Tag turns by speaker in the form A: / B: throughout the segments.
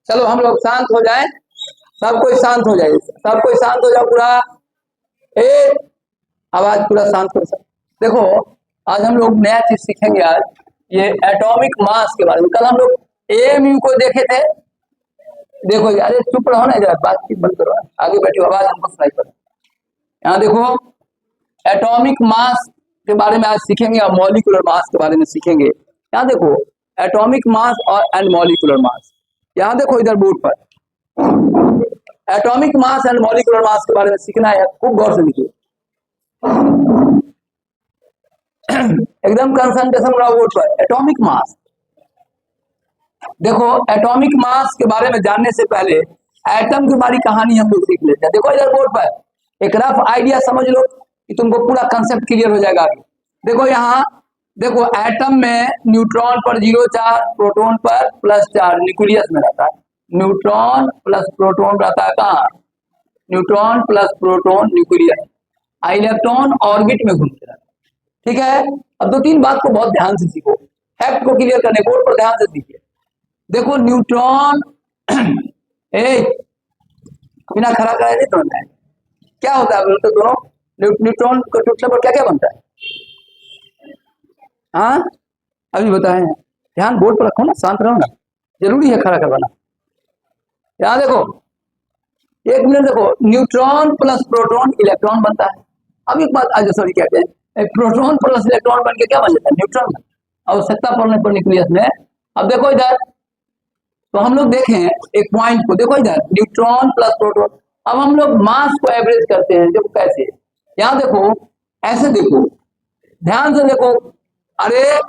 A: चलो हम लोग शांत हो जाए, सब कोई शांत हो जाए, सब कोई शांत हो जाओ पूरा। ए आवाज पूरा शांत करो सब। देखो आज हम लोग नया चीज सीखेंगे। आज ये एटॉमिक मास के बारे में, कल हम लोग एएमयू को देखे थे। देखो यार चुप रहो ना, जरा बातचीत बंद करो, आगे बैठो, आवाज हमको सुनाई पड़े। यहाँ देखो एटॉमिक मास के बारे में आज सीखेंगे और मॉलिक्यूलर मास के बारे में सीखेंगे। यहाँ देखो एटॉमिक मास और एंड मॉलिक्यूलर मास, यहाँ देखो इधर बोर्ड पर atomic mass and molecular mass के बारे में सीखना है, खूब गौर से लिखिए। एकदम कंसंट्रेशन रहो बोर्ड पर। एटॉमिक मास, देखो एटॉमिक मास के बारे में जानने से पहले एटम की हमारी कहानी हम लोग सीख लेते हैं। देखो इधर बोर्ड पर एक रफ आइडिया समझ लो कि तुमको पूरा कंसेप्ट क्लियर हो जाएगा। देखो यहाँ देखो एटम में न्यूट्रॉन पर 0 चार्ज, प्रोटॉन पर प्लस चार्ज न्यूक्लियस में रहता है। न्यूट्रॉन प्लस प्रोटॉन रहता है कहाँ? Neutron plus proton nucleus. Electron orbit में घूमते रहता है। ठीक है, अब दो तीन बात को बहुत ध्यान से सीखो, फैक्ट को क्लियर करने बोर्ड पर ध्यान से सीखिए। देखो न्यूट्रॉन बिना खड़ा कराए नहीं तोड़ना है। क्या होता है बोलते दोनों? न्यूट्रॉन को टूटने पर क्या क्या बनता है? हाँ अभी बताए हैं, ध्यान बोर्ड पर रखो ना, शांत रहो ना, जरूरी है खड़ा करवाना। यहाँ देखो एक मिनट, देखो न्यूट्रॉन प्लस प्रोटॉन इलेक्ट्रॉन बनता है। अब एक बात आज सॉरी क्या कहते हैं, प्रोटॉन प्लस इलेक्ट्रॉन बन के क्या बन जाता है? न्यूट्रॉन। आवश्यकता पड़ने पर न्यूक्लियस में। अब देखो इधर, तो हम लोग देखें एक पॉइंट को, देखो इधर न्यूट्रॉन प्लस प्रोटॉन। अब हम लोग मास को एवरेज करते हैं, देखो कैसे। यहाँ देखो ऐसे देखो, ध्यान से देखो। अरे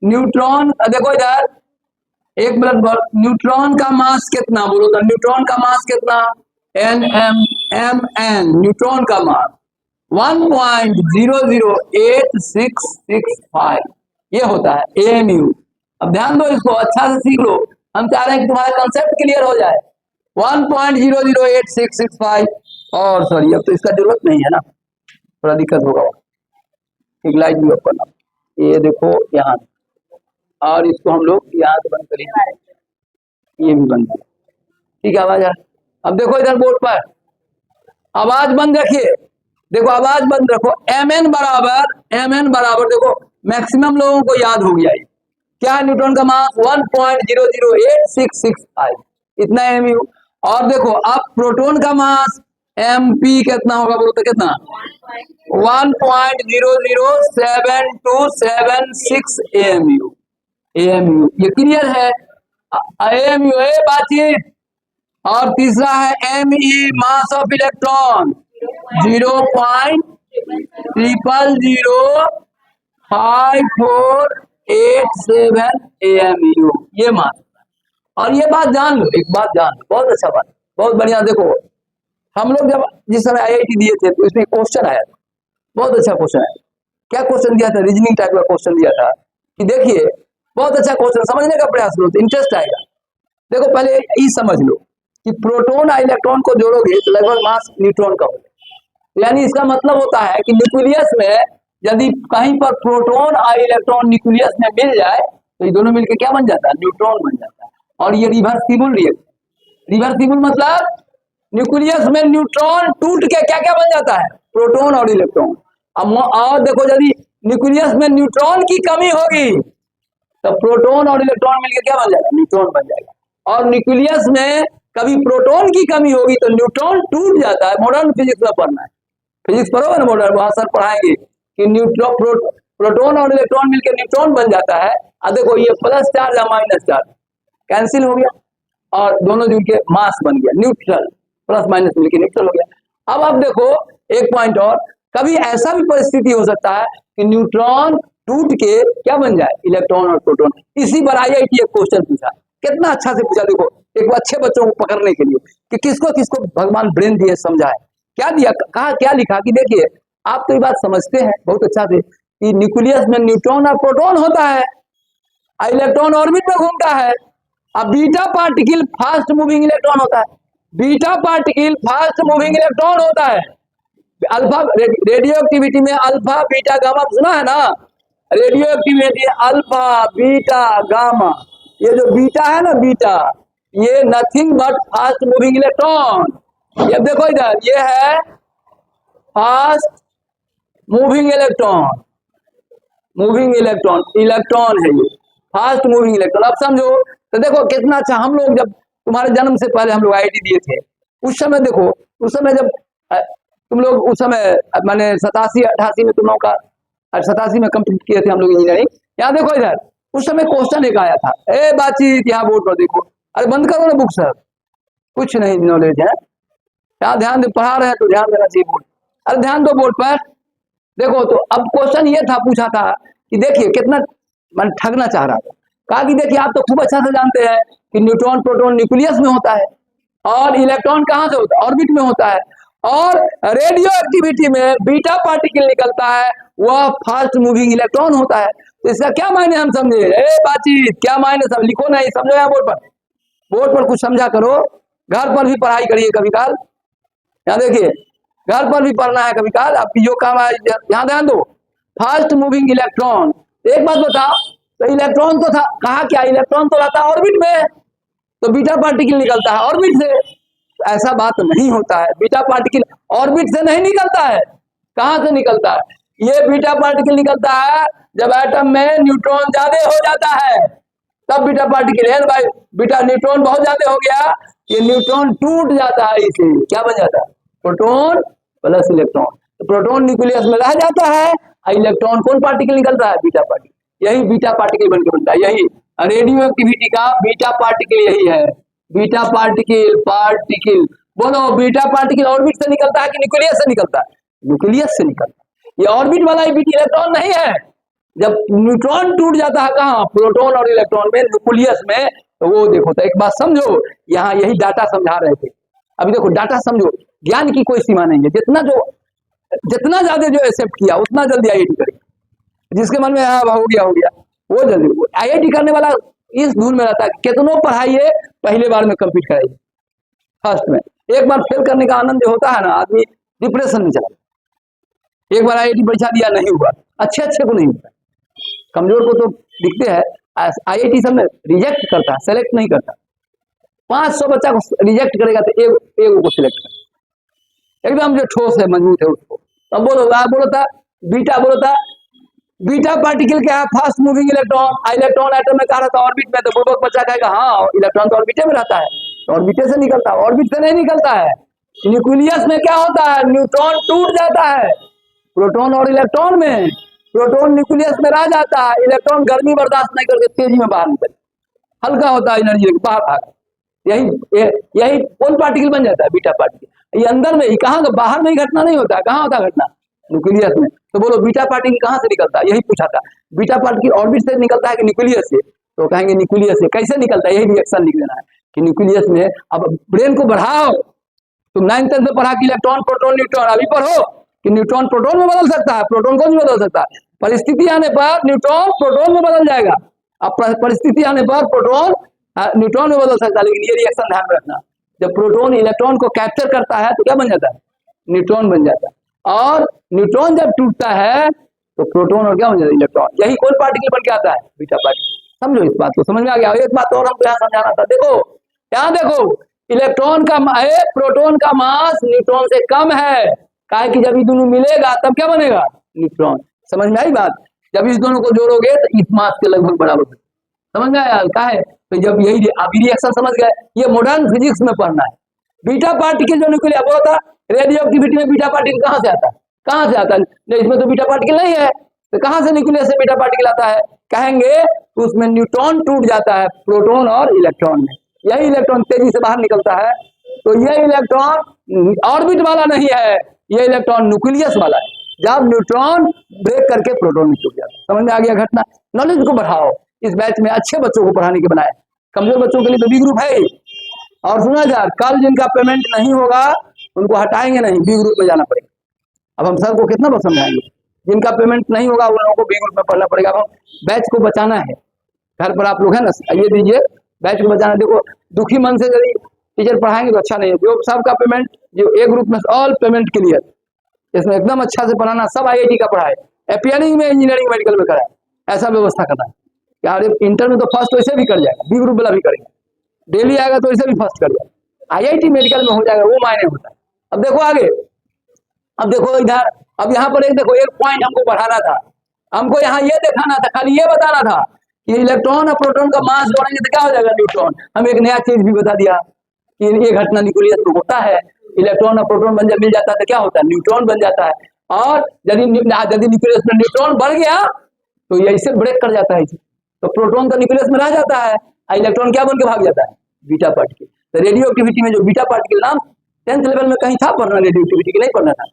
A: न्यूट्रॉन, देखो इधर एक मिनट, न्यूट्रॉन का मास कितना बोलो तो? न्यूट्रॉन का मास कितना? NMN। न्यूट्रॉन का मास 1.008665 ये होता है AMU। अब ध्यान दो, इसको अच्छा से सीख लो, हम चाह रहे हैं कि तुम्हारा कंसेप्ट क्लियर हो जाए। 1.008665 और सॉरी अब तो इसका जरूरत नहीं है ना, थोड़ा दिक्कत होगा। एक लाइट भी ओपन, ये देखो यहाँ, और इसको हम लोग यहाँ से बंद करेंगे, ये भी बंद है। ठीक है, आवाज आ। अब देखो इधर बोर्ड पर आवाज बंद रखिए, देखो आवाज बंद रखो। MN बराबर देखो मैक्सिमम लोगों को याद हो गया है क्या? न्यूट्रॉन का मास 1.008665 इतना MU। और देखो अब प्रोटॉन का मास MP कितना होगा बोलते? कितना? 1.007276 AMU। ये क्लियर है? AMU है बातचीत। और तीसरा है ME mass of electron 0.005487 AMU ये मास। और ये बात जान लो, एक बात जान लो, बहुत अच्छा बात, बहुत बढ़िया। देखो हम लोग जब जिस समय IIT दिए थे तो इसमें क्वेश्चन आया था, बहुत अच्छा क्वेश्चन आया। क्या क्वेश्चन दिया था? रीजनिंग टाइप का क्वेश्चन दिया था कि देखिए बहुत अच्छा क्वेश्चन, समझने का प्रयास करो तो इंटरेस्ट आएगा। देखो पहले ये समझ लो कि प्रोटॉन और इलेक्ट्रॉन को जोड़ोगे तो लगभग मास न्यूट्रॉन का होगा। यानी इसका मतलब होता है कि न्यूक्लियस में यदि कहीं पर प्रोटॉन और इलेक्ट्रॉन न्यूक्लियस में मिल जाए तो ये दोनों मिलकर क्या बन जाता है? न्यूट्रॉन बन जाता है। और ये रिवर्सिबल रिएक्शन। रिवर्सिबल मतलब न्यूक्लियस में न्यूट्रॉन टूट के क्या क्या बन जाता है? प्रोटॉन और इलेक्ट्रॉन। अब और देखो यदि न्यूक्लियस में न्यूट्रॉन की कमी होगी तो प्रोटॉन और इलेक्ट्रॉन मिलकर क्या बन जाएगा? न्यूट्रॉन बन जाएगा। और न्यूक्लियस में कभी प्रोटॉन की कमी होगी तो न्यूट्रॉन टूट जाता है। मॉडर्न फिजिक्स में पढ़ना है, फिजिक्स पढ़ोगे ना मॉडर्न, वहां सर पढ़ाएंगे कि प्रोटॉन और इलेक्ट्रॉन मिलकर न्यूट्रॉन बन जाता है। अब देखो ये प्लस चार्ज और माइनस चार्ज कैंसिल हो गया और दोनों जुड़ के मास बन गया न्यूट्रल, प्लस माइनस मिलकर न्यूट्रल हो गया। अब देखो एक पॉइंट और, कभी ऐसा भी परिस्थिति हो सकता है कि न्यूट्रॉन टूट के क्या बन जाए? इलेक्ट्रॉन और प्रोटॉन। इसी पर IIT एक क्वेश्चन पूछा, कितना अच्छा से पूछा। देखो एक अच्छे बच्चों को पकड़ने के लिए कि किसको किसको भगवान ब्रेन दिए समझाए। क्या दिया, कहा क्या लिखा कि देखिए आप तो ये बात समझते हैं बहुत अच्छा से कि न्यूक्लियस में न्यूट्रॉन और प्रोटॉन होता है, इलेक्ट्रॉन ऑर्बिट में घूमता है। अब beta particle fast moving electron होता है, beta particle fast moving electron होता है। अल्फा रेडियो एक्टिविटी में अल्फा बीटा गामा सुना है ना? Radio activity alpha beta gamma, ये जो बीटा है ना बीटा, ये nothing but fast moving electron. ये देखो इधर, ये है fast moving electron, moving electron, electron है ये फास्ट मूविंग इलेक्ट्रॉन। अब समझो तो देखो कितना अच्छा। हम लोग जब तुम्हारे जन्म से पहले हम लोग आईआईटी दिए थे, उस समय देखो, उस समय जब तुम लोग उस समय मैंने 87-88 में तुम लोगों का 87 में कंप्लीट किए थे हम लोग इंजीनियरिंग। यहाँ देखो इधर, उस समय क्वेश्चन एक आया था, ए बातचीत यहाँ बोर्ड पर देखो, अरे बंद करो ना बुक सर, कुछ नहीं नॉलेज है यहाँ, ध्यान दे, पढ़ा रहे हैं तो ध्यान देना चाहिए बोर्ड, अरे ध्यान दो बोर्ड पर देखो। तो अब क्वेश्चन ये था, पूछा था कि देखिए कितना मैं ठगना चाह रहा था, कहा कि देखिए आप तो खूब अच्छा से जानते हैं कि न्यूट्रॉन प्रोटॉन न्यूक्लियस में होता है और इलेक्ट्रॉन कहाँ से होता है, ऑर्बिट में होता है, और रेडियो एक्टिविटी में बीटा पार्टिकल निकलता है, वह फास्ट मूविंग इलेक्ट्रॉन होता है। तो इसका क्या मायने हम समझे, ए बातचीत क्या मायने सब लिखो, नहीं समझो यहाँ बोर्ड पर, बोर्ड पर कुछ समझा करो, घर पर भी पढ़ाई करिए कभी काल। यहाँ देखिए घर पर भी पढ़ना है कभी काल, आपकी जो काम है यहाँ ध्यान दो। फास्ट मूविंग इलेक्ट्रॉन, एक बात बताओ, तो इलेक्ट्रॉन तो था कहा, क्या इलेक्ट्रॉन तो रहता है ऑर्बिट में, तो बीटा पार्टिकल निकलता है ऑर्बिट से। ऐसा बात नहीं होता है, बीटा पार्टिकल ऑर्बिट से नहीं निकलता है। कहां से निकलता है, ये बीटा पार्टिकल निकलता है जब एटम में न्यूट्रॉन ज्यादा हो जाता है, तब बीटा पार्टिकल है भाई। बीटा न्यूट्रॉन बहुत ज्यादा हो गया, ये न्यूट्रॉन टूट जाता है, इसे क्या बन जाता है, प्रोटॉन प्लस इलेक्ट्रॉन। तो प्रोटॉन न्यूक्लियस में रह जाता है, इलेक्ट्रॉन कौन पार्टिकल निकलता है, बीटा पार्टिकल। यही बीटा पार्टिकल बनकर बनता है, यही रेडियो एक्टिविटी का बीटा पार्टिकल यही है, बीटा पार्टिकल। पार्टिकल बोलो, बीटा पार्टिकल ऑर्बिट से निकलता है कि न्यूक्लियस से निकलता है, न्यूक्लियस से निकलता है। ये ऑर्बिट वाला इलेक्ट्रॉन नहीं है। जब न्यूट्रॉन टूट जाता है कहाँ, प्रोटॉन और इलेक्ट्रॉन में, न्यूक्लियस में, तो वो देखो। तो एक बात समझो, यहाँ यही डाटा समझा रहे थे। अभी देखो डाटा समझो, ज्ञान की कोई सीमा नहीं है, जितना ज्यादा जो एक्सेप्ट किया उतना जल्दी आईआईटी करेगा। जिसके मन में हो गया वो जल्दी, आईआईटी करने वाला इस धुन में रहता है, कितनों पढ़ाइए पहले बार में कंप्लीट कराइए फर्स्ट में। एक बार फेल करने का आनंद जो होता है ना, आदमी डिप्रेशन में चला। एक बार आईआईटी परीक्षा दिया नहीं हुआ, अच्छे को नहीं होता, कमजोर को तो दिखते हैं। आईआईटी सब में रिजेक्ट करता है, सेलेक्ट नहीं करता। 500 बच्चा को रिजेक्ट करेगा तो एक को सिलेक्ट कर, एकदम जो ठोस है मजबूत है उसको। अब बोलो था बीटा पार्टिकल क्या है, fast moving electron. Electron atom में कहा रहता है ऑर्बिट में, तो बुर्बक बच्चा कहेगा हाँ इलेक्ट्रॉन तो ऑर्बिटे में रहता है, तो ऑर्बिटे से निकलता है, ऑर्बिट से नहीं निकलता है। न्यूक्लियस में क्या होता है, न्यूट्रॉन टूट जाता है प्रोटॉन और इलेक्ट्रॉन में, प्रोटॉन न्यूक्लियस में रह जाता है, इलेक्ट्रॉन गर्मी बर्दाश्त नहीं करके तेजी में बाहर निकल, हल्का होता है एनर्जी बाहर भाग, यही कौन पार्टिकल बन जाता है, बीटा पार्टिकल। ये अंदर में ही, कहाँ बाहर में ही घटना नहीं होता है, कहाँ होता है घटना, न्यूक्लियस में। तो बोलो बीटा पार्टिकल कहाँ से निकलता है, यही पूछा था। बीटा पार्टिकल ऑर्बिट से निकलता है कि न्यूक्लियस से, तो कहेंगे न्यूक्लियस से। कैसे निकलता है, यही रिएक्शन लिख देना है कि न्यूक्लियस में। अब ब्रेन को बढ़ाओ, तुम 9th में पढ़ा कि इलेक्ट्रॉन प्रोटॉन न्यूट्रॉन, अभी पढ़ो कि न्यूट्रॉन प्रोटॉन में बदल सकता है, प्रोटॉन को नहीं बदल सकता। परिस्थिति आने पर न्यूट्रॉन प्रोटॉन में बदल जाएगा, अब परिस्थिति आने पर प्रोटॉन न्यूट्रॉन में बदल सकता है। लेकिन ये रिएक्शन ध्यान में रखना, जब प्रोटॉन इलेक्ट्रॉन को कैप्चर करता है तो क्या बन जाता है, न्यूट्रॉन बन जाता है। और न्यूट्रॉन जब टूटता है तो प्रोटॉन और क्या बन जाता है, इलेक्ट्रॉन। यही कौन पार्टिकल बन के आता है, बीटा पार्टिकल। समझो इस बात को, समझ में आ गया। एक बात और हमको यहाँ समझाना था, देखो यहाँ देखो, इलेक्ट्रॉन का प्रोटॉन का मास न्यूट्रॉन से कम है, काहे कि जब ये दोनों मिलेगा तब क्या बनेगा, न्यूट्रॉन। समझ में आई बात, जब इस दोनों को जोड़ोगे तो इस मास के लगभग बराबर है। समझ में आया क्या है, तो जब यही अभी रिएक्शन समझ गए, ये मॉडर्न फिजिक्स में पढ़ना है। बीटा पार्टिकल जो न्यूक्लियर वो होता है, रेडियो एक्टिविटी में बीटा पार्टिकल कहाँ से आता है, कहाँ से आता है, नहीं इसमें तो बीटा पार्टिकल नहीं है, तो कहाँ से न्यूक्लियस से बीटा पार्टिकल आता है, कहेंगे तो उसमें न्यूट्रॉन टूट जाता है प्रोटॉन और इलेक्ट्रॉन में, यही इलेक्ट्रॉन तेजी से बाहर निकलता है। तो ये इलेक्ट्रॉन ऑर्बिट वाला नहीं है, ये इलेक्ट्रॉन न्यूक्लियस वाला है। जब न्यूट्रॉन ब्रेक करके प्रोटॉन में टूट जाता है। समझ में आ गया घटना। नॉलेज को बढ़ाओ, इस बैच में अच्छे बच्चों को पढ़ाने के बनाए, कमजोर बच्चों के लिए तो बी ग्रुप है। और सुना यार, कल जिनका पेमेंट नहीं होगा उनको हटाएंगे नहीं, बी ग्रुप में जाना पड़ेगा। अब हम सर को कितना बार समझाएंगे, जिनका पेमेंट नहीं होगा उन लोगों को बी ग्रुप में पढ़ना पड़ेगा। अब बैच को बचाना है, घर पर आप लोग है ना, ये दीजिए, बैच को बचाना। देखो दुखी मन से यदि टीचर पढ़ाएंगे तो अच्छा नहीं है। जो सबका पेमेंट, जो ए ग्रुप में ऑल पेमेंट क्लियर, इसमें एकदम अच्छा से पढ़ाना, सब आईआईटी का पढ़ाए, एपीआरइंग में, इंजीनियरिंग मेडिकल में कराए, ऐसा व्यवस्था करना है। यार इंटर में तो फर्स्ट वैसे भी कर जाएगा, बी ग्रुप वाला भी करेंगे, डेली आएगा तो इसे भी फर्स्ट कर जाएगा। IIT मेडिकल में हो जाएगा, वो मायने होता है। अब देखो आगे, अब देखो इधर, अब यहाँ पर एक देखो, एक पॉइंट हमको बढ़ाना था, हमको यहाँ ये दिखाना था, खाली ये बताना था कि इलेक्ट्रॉन और प्रोटॉन का मास जोड़ेंगे तो क्या हो जाएगा, न्यूट्रॉन। हम एक नया चीज भी बता दिया कि ये घटना न्यूक्लियस में होता है, इलेक्ट्रॉन और प्रोटॉन बन मिल जाता है तो क्या होता है, न्यूट्रॉन बन जाता है। और यदि न्यूक्लियस में न्यूट्रॉन बढ़ गया तो ये इसे ब्रेक कर जाता है, तो प्रोटॉन तो न्यूक्लियस में रह जाता है, इलेक्ट्रॉन क्या बन के भाग जाता है, बीटा पार्टिकल। तो रेडियो एक्टिविटी में जो बीटा पार्टिकल नाम 10th लेवल में कहीं था पढ़ना, रेडियो एक्टिविटी की नहीं पढ़ना था,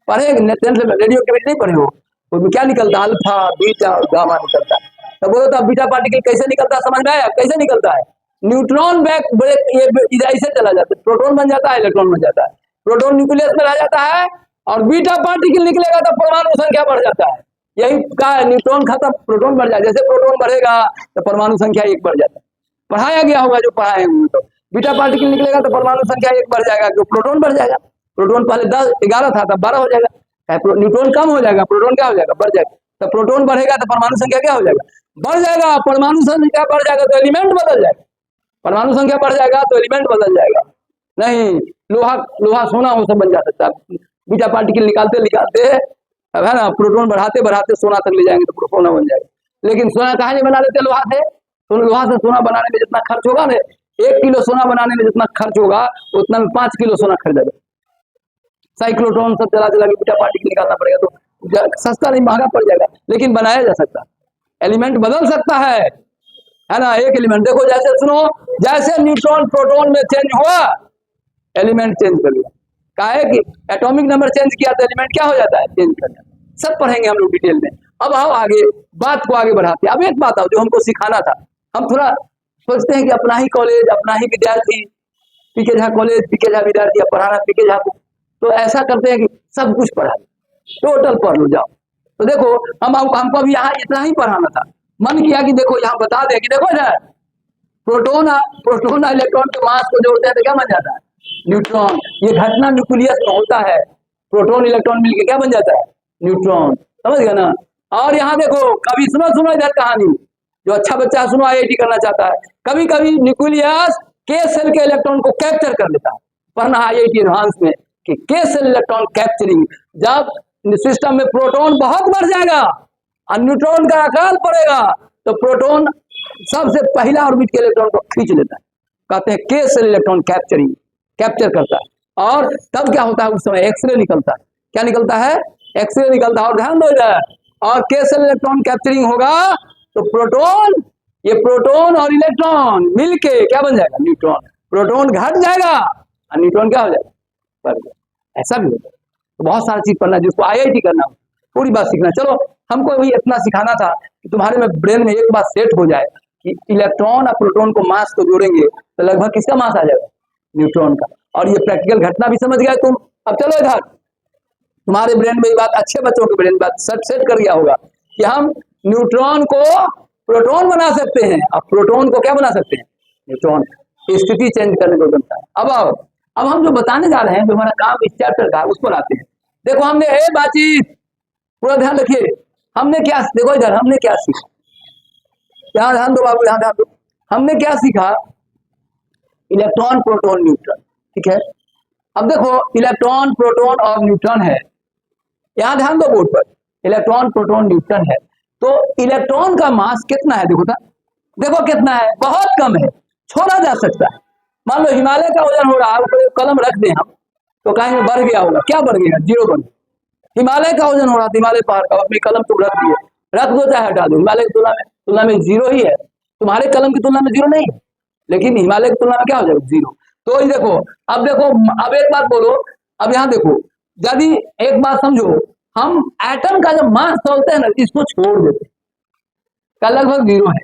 A: पढ़े 10th लेवल रेडियो एक्टिविटी नहीं पढ़े हो, उसमें क्या निकलता है, अल्फा बीटा और गामा निकलता है। तो बोलो तो बीटा पार्टिकल कैसे निकलता है, समझ में आया कैसे निकलता है, न्यूट्रॉन बैक ब्रेक, ये इधर से चला जाता है, प्रोटॉन बन जाता है, इलेक्ट्रॉन बन जाता है, प्रोटॉन न्यूक्लियस में रह जाता है और बीटा पार्टिकल निकलेगा तो परमाणु संख्या बढ़ जाता है। यही का न्यूट्रॉन खत्म, प्रोटॉन बढ़ जाए, जैसे प्रोटॉन बढ़ेगा तो परमाणु संख्या 1 बढ़ जाता है, पढ़ाया गया होगा जो पढ़ाए होंगे। तो बीटा पार्टिकल निकलेगा तो परमाणु संख्या 1 बढ़ जाएगा, जो प्रोटॉन बढ़ जाएगा, प्रोटॉन पहले 10 11 था तब 12 हो जाएगा, न्यूट्रॉन कम हो जाएगा, प्रोटॉन क्या हो जाएगा, बढ़ जाएगा। तो प्रोटॉन बढ़ेगा तो परमाणु संख्या क्या हो जाएगा, बढ़ जाएगा, परमाणु संख्या बढ़ जाएगा तो एलिमेंट बदल जाएगा, परमाणु संख्या बढ़ जाएगा तो एलिमेंट बदल जाएगा। नहीं, लोहा लोहा सोना हो सब बन जा सकता है, बीटा पार्टिकल निकालते निकालते अब है ना, प्रोटॉन बढ़ाते बढ़ाते सोना तक ले जाएंगे तो सोना बन जाएगा। लेकिन सोना कहाँ नहीं बना लेते, लोहा से, तो लोहा से सोना बनाने में जितना खर्च होगा ना, 1 किलो सोना बनाने में जितना खर्च होगा उतना में 5 किलो सोना खरीदेगा। साइक्लोट्रॉन सब चला चला के बीटा पार्टिकल निकालना पड़ेगा, तो सस्ता नहीं महंगा पड़ जाएगा, लेकिन बनाया जा सकता, एलिमेंट बदल सकता है ना। एक एलिमेंट देखो, जैसे सुनो, जैसे न्यूट्रॉन प्रोटॉन में चेंज हुआ एलिमेंट चेंज कर लिया, काहे कि एटॉमिक नंबर चेंज किया तो एलिमेंट क्या हो जाता है, चेंज कर जाता है। सब पढ़ेंगे हम लोग डिटेल में। अब आओ आगे, बात को आगे बढ़ाते हैं। अब एक बात आओ जो हमको सिखाना था, हम थोड़ा सोचते हैं कि अपना ही कॉलेज, अपना ही विद्यार्थी, पीके झा कॉलेज, पीके झा विद्यार्थी, पढ़ाना पीके झा को, तो ऐसा करते हैं कि सब कुछ पढ़ा टोटल पढ़ लो जाओ। तो देखो हमको अभी यहाँ इतना ही पढ़ाना था, मन किया कि देखो यहाँ बता दे कि देखो ना, प्रोटॉन प्रोटॉन इलेक्ट्रॉन के मास को जोड़ते हैं तो क्या बन जाता है, न्यूट्रॉन। ये घटना न्यूक्लियस में होता है, प्रोटॉन इलेक्ट्रॉन मिलके क्या बन जाता है, न्यूट्रॉन, समझ गया ना। और यहाँ देखो, कभी सुनो इधर कहानी, जो अच्छा बच्चा सुनो, IIT करना चाहता है, कभी कभी न्यूक्लियस के सेल के इलेक्ट्रॉन को कैप्चर कर लेता है, पढ़ना IIT एडवांस में कि के सेल इलेक्ट्रॉन कैप्चरिंग, जब सिस्टम में प्रोटॉन बहुत बढ़ जाएगा और न्यूट्रॉन का अकाल पड़ेगा तो प्रोटॉन सबसे पहला ऑर्बिट के इलेक्ट्रॉन को खींच लेता है, कहते हैं के सेल इलेक्ट्रॉन कैप्चरिंग, कैप्चर करता है। और तब क्या होता है, उस समय एक्सरे निकलता है, क्या निकलता है, एक्सरे निकलता है। और ध्यान दो इधर, और के सेल इलेक्ट्रॉन कैप्चरिंग होगा तो प्रोटॉन, ये प्रोटॉन और इलेक्ट्रॉन मिलके क्या बन जाएगा, न्यूट्रॉन। प्रोटॉन घट जाएगा और न्यूट्रॉन क्या हो जाएगा, बढ़ जाएगा। ऐसा भी होता है। तो बहुत सारी चीज पढ़ना, जिसको IIT करना हो पूरी बात सीखना। चलो, हमको भी इतना सिखाना था कि तुम्हारे में ब्रेन में एक बात सेट हो जाए कि इलेक्ट्रॉन और प्रोटॉन को मास को जोड़ेंगे तो लगभग किसका मास आ जाएगा, न्यूट्रॉन का। और ये प्रैक्टिकल घटना भी समझ गए तुम। अब चलो इधर, तुम्हारे ब्रेन में ये बात, अच्छे बच्चों के ब्रेन में बात सेट कर गया होगा कि हम न्यूट्रॉन को प्रोटॉन बना सकते हैं और प्रोटॉन को क्या बना सकते हैं, न्यूट्रॉन। स्थिति चेंज करने को बनता है। अब आओ, अब हम जो बताने जा रहे हैं, जो हमारा काम इस चैप्टर का, उस पर आते हैं। देखो हमने बातचीत पूरा ध्यान रखिए, हमने क्या, देखो इधर हमने क्या सीखा, यहाँ ध्यान दो बाबू, यहाँ ध्यान दो। हमने क्या सीखा, इलेक्ट्रॉन प्रोटॉन न्यूट्रॉन, ठीक है। अब देखो इलेक्ट्रॉन प्रोटॉन और न्यूट्रॉन है, यहाँ ध्यान दो बोर्ड पर, इलेक्ट्रॉन प्रोटॉन न्यूट्रॉन है। तो इलेक्ट्रॉन का मास कितना है, देखो था, देखो कितना है, बहुत कम है, छोड़ा जा सकता है। मान लो हिमालय का वजन हो रहा है, कलम रख दें हम तो कहीं बढ़ गया होगा, क्या बढ़ गया, 0 बन गया। हिमालय का वजन हो रहा था, हिमालय पहाड़ का, अपनी कलम तुम रख दिए, रख दो चाहे हटा दो, हिमालय की तुलना में 0 ही है, तुम्हारे कलम की तुलना में 0 नहीं है, लेकिन हिमालय की तुलना में क्या हो जाएगा, 0। तो ये देखो, अब देखो, अब एक बात बोलो, अब यहाँ देखो, यदि एक बात समझो, हम एटम का जब मास तोलते हैं ना, इसको छोड़ देते हैं, का लगभग 0 है,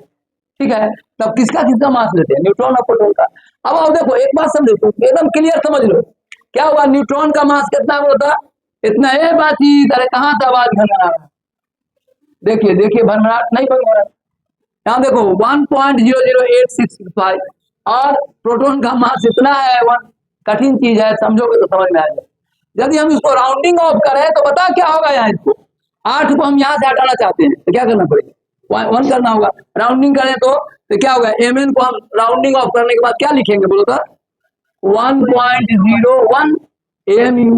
A: ठीक है। तब किसका किसका मास लेते हैं, न्यूट्रॉन और प्रोटॉन का। अब आओ देखो, एक बात समझो, एकदम क्लियर समझ लो, क्या हुआ, न्यूट्रॉन का मास कितना होता, इतना है बातचीत। अरे कहाँ था आवाज घनघना, देखिए देखिए, भरभराट नहीं बन रहा। यहाँ देखो 1.00865 और प्रोटॉन का मास इतना है 1। कठिन चीज है, समझोगे तो समझ में आएगा। यदि हम इसको राउंडिंग ऑफ करें तो बता क्या होगा, यहाँ इसको 8 को हम यहाँ से हटाना चाहते हैं तो क्या करना पड़ेगा, 1 करना होगा। राउंडिंग करें तो क्या होगा, mn को हम राउंडिंग ऑफ करने के बाद क्या लिखेंगे बोलो तो 1.01 AMU।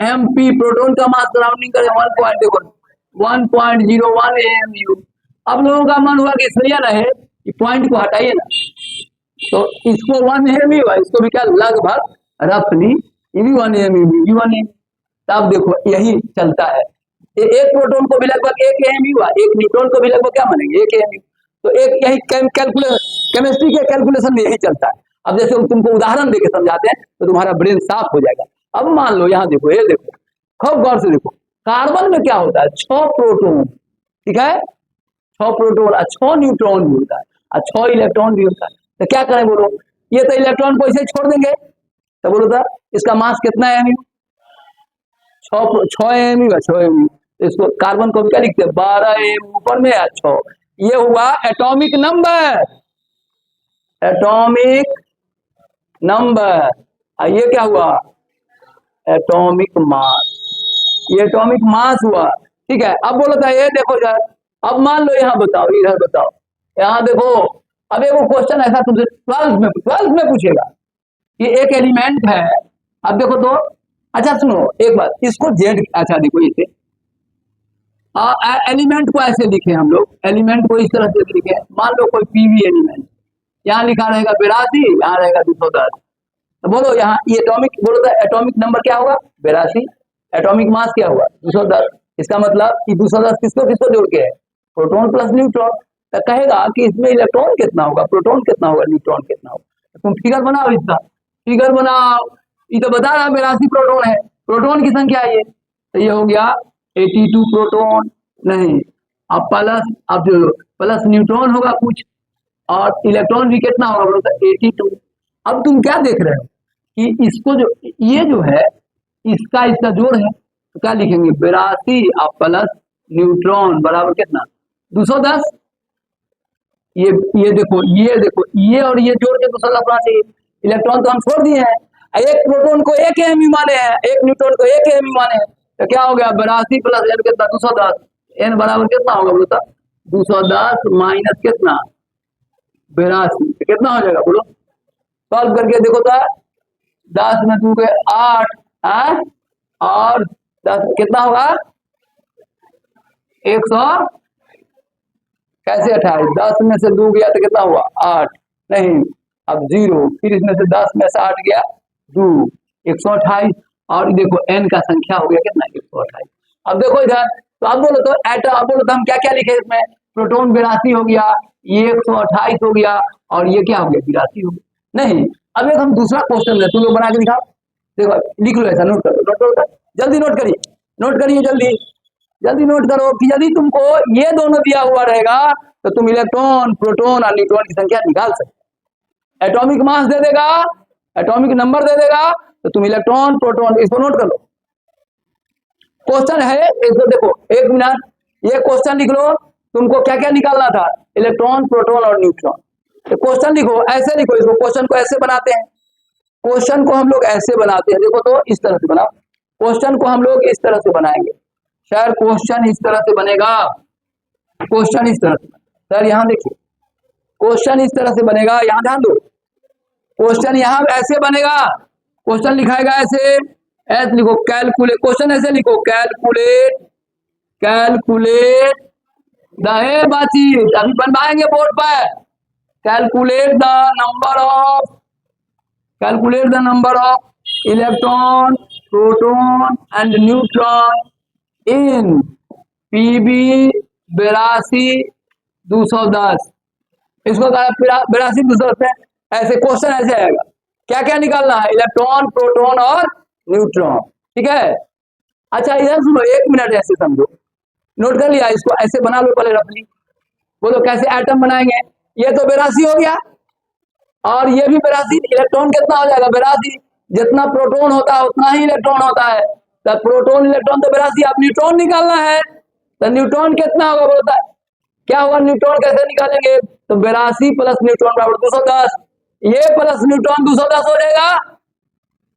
A: MP प्रोटॉन का मास राउंडिंग करें 1.01 AMU। अब लोगों का मन हुआ कि इसलिए रहे कि पॉइंट को हटाइए ना, तो इसको 1 AMU हुआ, इसको भी क्या लगभग रफली ये भी 1 AMU भी 1 AMU। तब देखो यही चलता है, एक प्रोटॉन को भी लगभग 1 AMU हुआ, एक न्यूट्रॉन को भी लगभग क्या मानेंगे 1 AMU। तो एक यही केमिस्ट्री के कैलकुलेशन में यही चलता है। अब जैसे तुमको उदाहरण देके समझाते हैं तो तुम्हारा ब्रेन साफ हो जाएगा। अब मान लो यहाँ देखो, ये देखो खूब गौर से देखो, कार्बन में क्या होता है 6 प्रोटॉन, ठीक है 6 प्रोटॉन और 6 न्यूट्रॉन भी होता है और 6 इलेक्ट्रॉन भी होता है। तो क्या करें बोलो, ये तो इलेक्ट्रॉन को ऐसे ही छोड़ देंगे, तो बोलो तो इसका मास कितना है एमयू 6 एमयू है 6 एमयू। तो इसको कार्बन को भी क्या लिखते हैं 12 एम ऊपर में है 6। ये हुआ एटॉमिक नंबर, एटॉमिक नंबर। और ये क्या हुआ एटॉमिक मास, ये एटॉमिक मास हुआ, ठीक है। अब बोलो था ये देखो यार, अब मान लो यहाँ बताओ, इधर बताओ, यहाँ देखो। अब एक क्वेश्चन ऐसा तुमसे 12th में पूछेगा कि एक एलिमेंट है, अब देखो तो अच्छा सुनो एक बात, इसको जेड, अच्छा देखो इसे एलिमेंट को ऐसे लिखे हम लोग, एलिमेंट को इस तरह से लिखे, मान लो कोई पीवी एलिमेंट, यहाँ लिखा रहेगा 82, यहाँ रहेगा 210। तो बोलो यहाँ ये एटॉमिक, बोलो तो एटॉमिक नंबर क्या होगा 82, एटॉमिक मास क्या हुआ 210। इसका मतलब कि 210 किसको किसको जोड़ के है प्रोटॉन प्लस न्यूट्रॉन। तो कहेगा कि इसमें इलेक्ट्रॉन कितना होगा, प्रोटॉन कितना होगा, न्यूट्रॉन कितना होगा। तो तुम फिगर बनाओ, इसका फिगर बनाओ। ये तो बता रहा 82 प्रोटॉन है, प्रोटॉन की संख्या है ये, तो ये हो गया 82 प्रोटॉन, नहीं अब प्लस, अब जो प्लस न्यूट्रॉन होगा कुछ और इलेक्ट्रॉन भी कितना होगा बोलो तो 82। अब तुम क्या देख रहे हो कि इसको जो ये जो है इसका जोड़ है, तो क्या लिखेंगे 82 और प्लस न्यूट्रॉन बराबर कितना 210। ये देखो ये और ये जोड़ के 210 अपना चाहिए। इलेक्ट्रॉन तो हम छोड़ दिए हैं, एक प्रोटॉन को 1 एमयू माने हैं, एक न्यूट्रॉन को 1 एमयू माने हैं, तो क्या हो गया 82 प्लस एन कितना 210, एन बराबर कितना होगा बोलो 210 माइनस कितना 82, तो कितना हो जाएगा बोलो, सॉल्व करके देखो तो 10 में 2 के 8 और 10 कितना होगा 100 कैसे 28, 10 में से 2 गया तो कितना हुआ 8, नहीं अब 0, फिर इसमें से 10 में से 8 गया 2, 128। और देखो n का संख्या हो गया कितना 128। अब देखो इधर, तो अब बोलो तो एटम, अब बोलो तो हम क्या क्या लिखे इसमें, प्रोटॉन 82 हो गया, ये 128 हो गया और ये क्या हो गया 82 हो गया। नहीं अब एक हम दूसरा क्वेश्चन है, तुम लोग बना के दिखाओ, देखो लिख लो ऐसा, नोट करो, जल्दी नोट करिए जल्दी नोट करो कि यदि तुमको ये दोनों दिया हुआ रहेगा तो तुम इलेक्ट्रॉन प्रोटॉन और न्यूट्रॉन की संख्या निकाल सकते। एटॉमिक मास दे देगा, एटॉमिक नंबर दे देगा, तो तुम इलेक्ट्रॉन प्रोटॉन, इसको नोट कर लो। क्वेश्चन है इसको देखो, 1 मिनट, ये क्वेश्चन लिख लो, तुमको क्या क्या निकालना था इलेक्ट्रॉन प्रोटॉन और न्यूट्रॉन। तो क्वेश्चन लिखो, ऐसे लिखो इसको, क्वेश्चन को ऐसे बनाते हैं, क्वेश्चन को हम लोग ऐसे बनाते हैं, देखो तो इस तरह से बनाओ, क्वेश्चन को हम लोग इस तरह से बनाएंगे सर, क्वेश्चन इस तरह से बनेगा, क्वेश्चन इस तरह से सर, यहाँ देखिए क्वेश्चन इस तरह से बनेगा, यहाँ ध्यान दो, क्वेश्चन यहाँ ऐसे बनेगा, क्वेश्चन लिखाएगा ऐसे लिखो कैलकुलेट, क्वेश्चन ऐसे लिखो कैलकुलेट द बाची, अभी बनवाएंगे बोर्ड पर, calculate the number of electron proton and neutron in PB 82 210, इसको 82 210 में ऐसे क्वेश्चन ऐसे आएगा, क्या क्या निकालना है इलेक्ट्रॉन प्रोटॉन और न्यूट्रॉन, ठीक है। अच्छा इधर सुनो 1 मिनट, ऐसे समझो, नोट कर लिया, इसको ऐसे बना लो पहले रफली, बोलो कैसे एटम बनाएंगे। ये तो 82 हो गया और ये भी 82, इलेक्ट्रॉन कितना हो जाएगा 82, जितना प्रोटॉन होता है उतना ही इलेक्ट्रॉन होता है, तो प्रोटॉन इलेक्ट्रॉन तो 82, आप न्यूट्रॉन निकालना है, तो न्यूट्रॉन कितना होगा बोलता है, क्या होगा न्यूट्रॉन कैसे निकालेंगे, तो 82 प्लस न्यूट्रॉन बराबर 210, ये प्लस न्यूट्रॉन 210 हो जाएगा,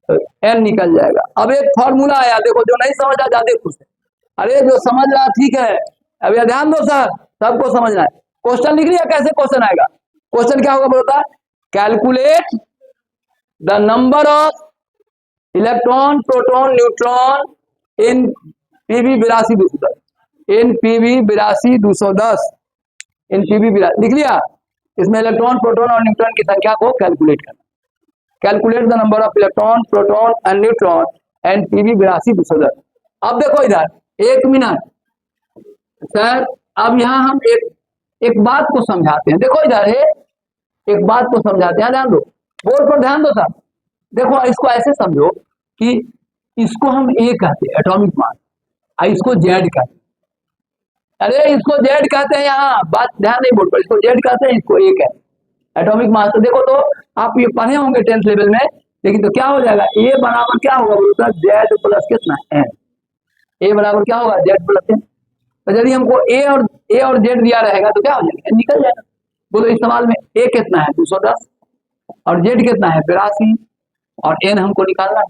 A: तो n निकल जाएगा। अब एक फॉर्मूला आया, देखो जो नहीं समझा ज्यादा खुश है, अरे जो समझ रहा ठीक है, अब यह ध्यान दो सर, सबको समझना है। क्वेश्चन लिख लिया, कैसे क्वेश्चन आएगा? क्वेश्चन क्या होगा बोलता है, calculate the number of electron proton neutron in PV 8210, in PV 8210, in PV लिख लिया। इसमें इलेक्ट्रॉन प्रोटॉन और न्यूट्रॉन की संख्या को कैलकुलेट करना। Calculate the number of electron proton and neutron and PV 8210। अब देखो इधर, एक मिनट सर, अब यहाँ हम एक बात को समझाते हैं। देखो इधर है, एक बात को समझाते हैं, ध्यान दो, बोर्ड पर ध्यान दो सर। देखो इसको ऐसे समझो कि इसको हम ए कहते हैं एटॉमिक मास, और इसको जेड कहते हैं। अरे इसको जेड कहते हैं, यहाँ बात ध्यान नहीं बोर्ड पर, इसको जेड कहते हैं, इसको ए कहते हैं एटॉमिक मास। तो देखो, तो आप ये पढ़े होंगे 10th लेवल में, लेकिन तो क्या हो जाएगा, ए बराबर क्या होगा बोलता, जेड प्लस कितना एन। ए बराबर क्या होगा, जेड प्लस एन। तो यदि हमको ए और जेड दिया रहेगा तो क्या हो जाएगा, निकल जाएगा। बोलो इस सवाल में ए कितना है 210 और जेड कितना है 82 और एन हमको निकालना है।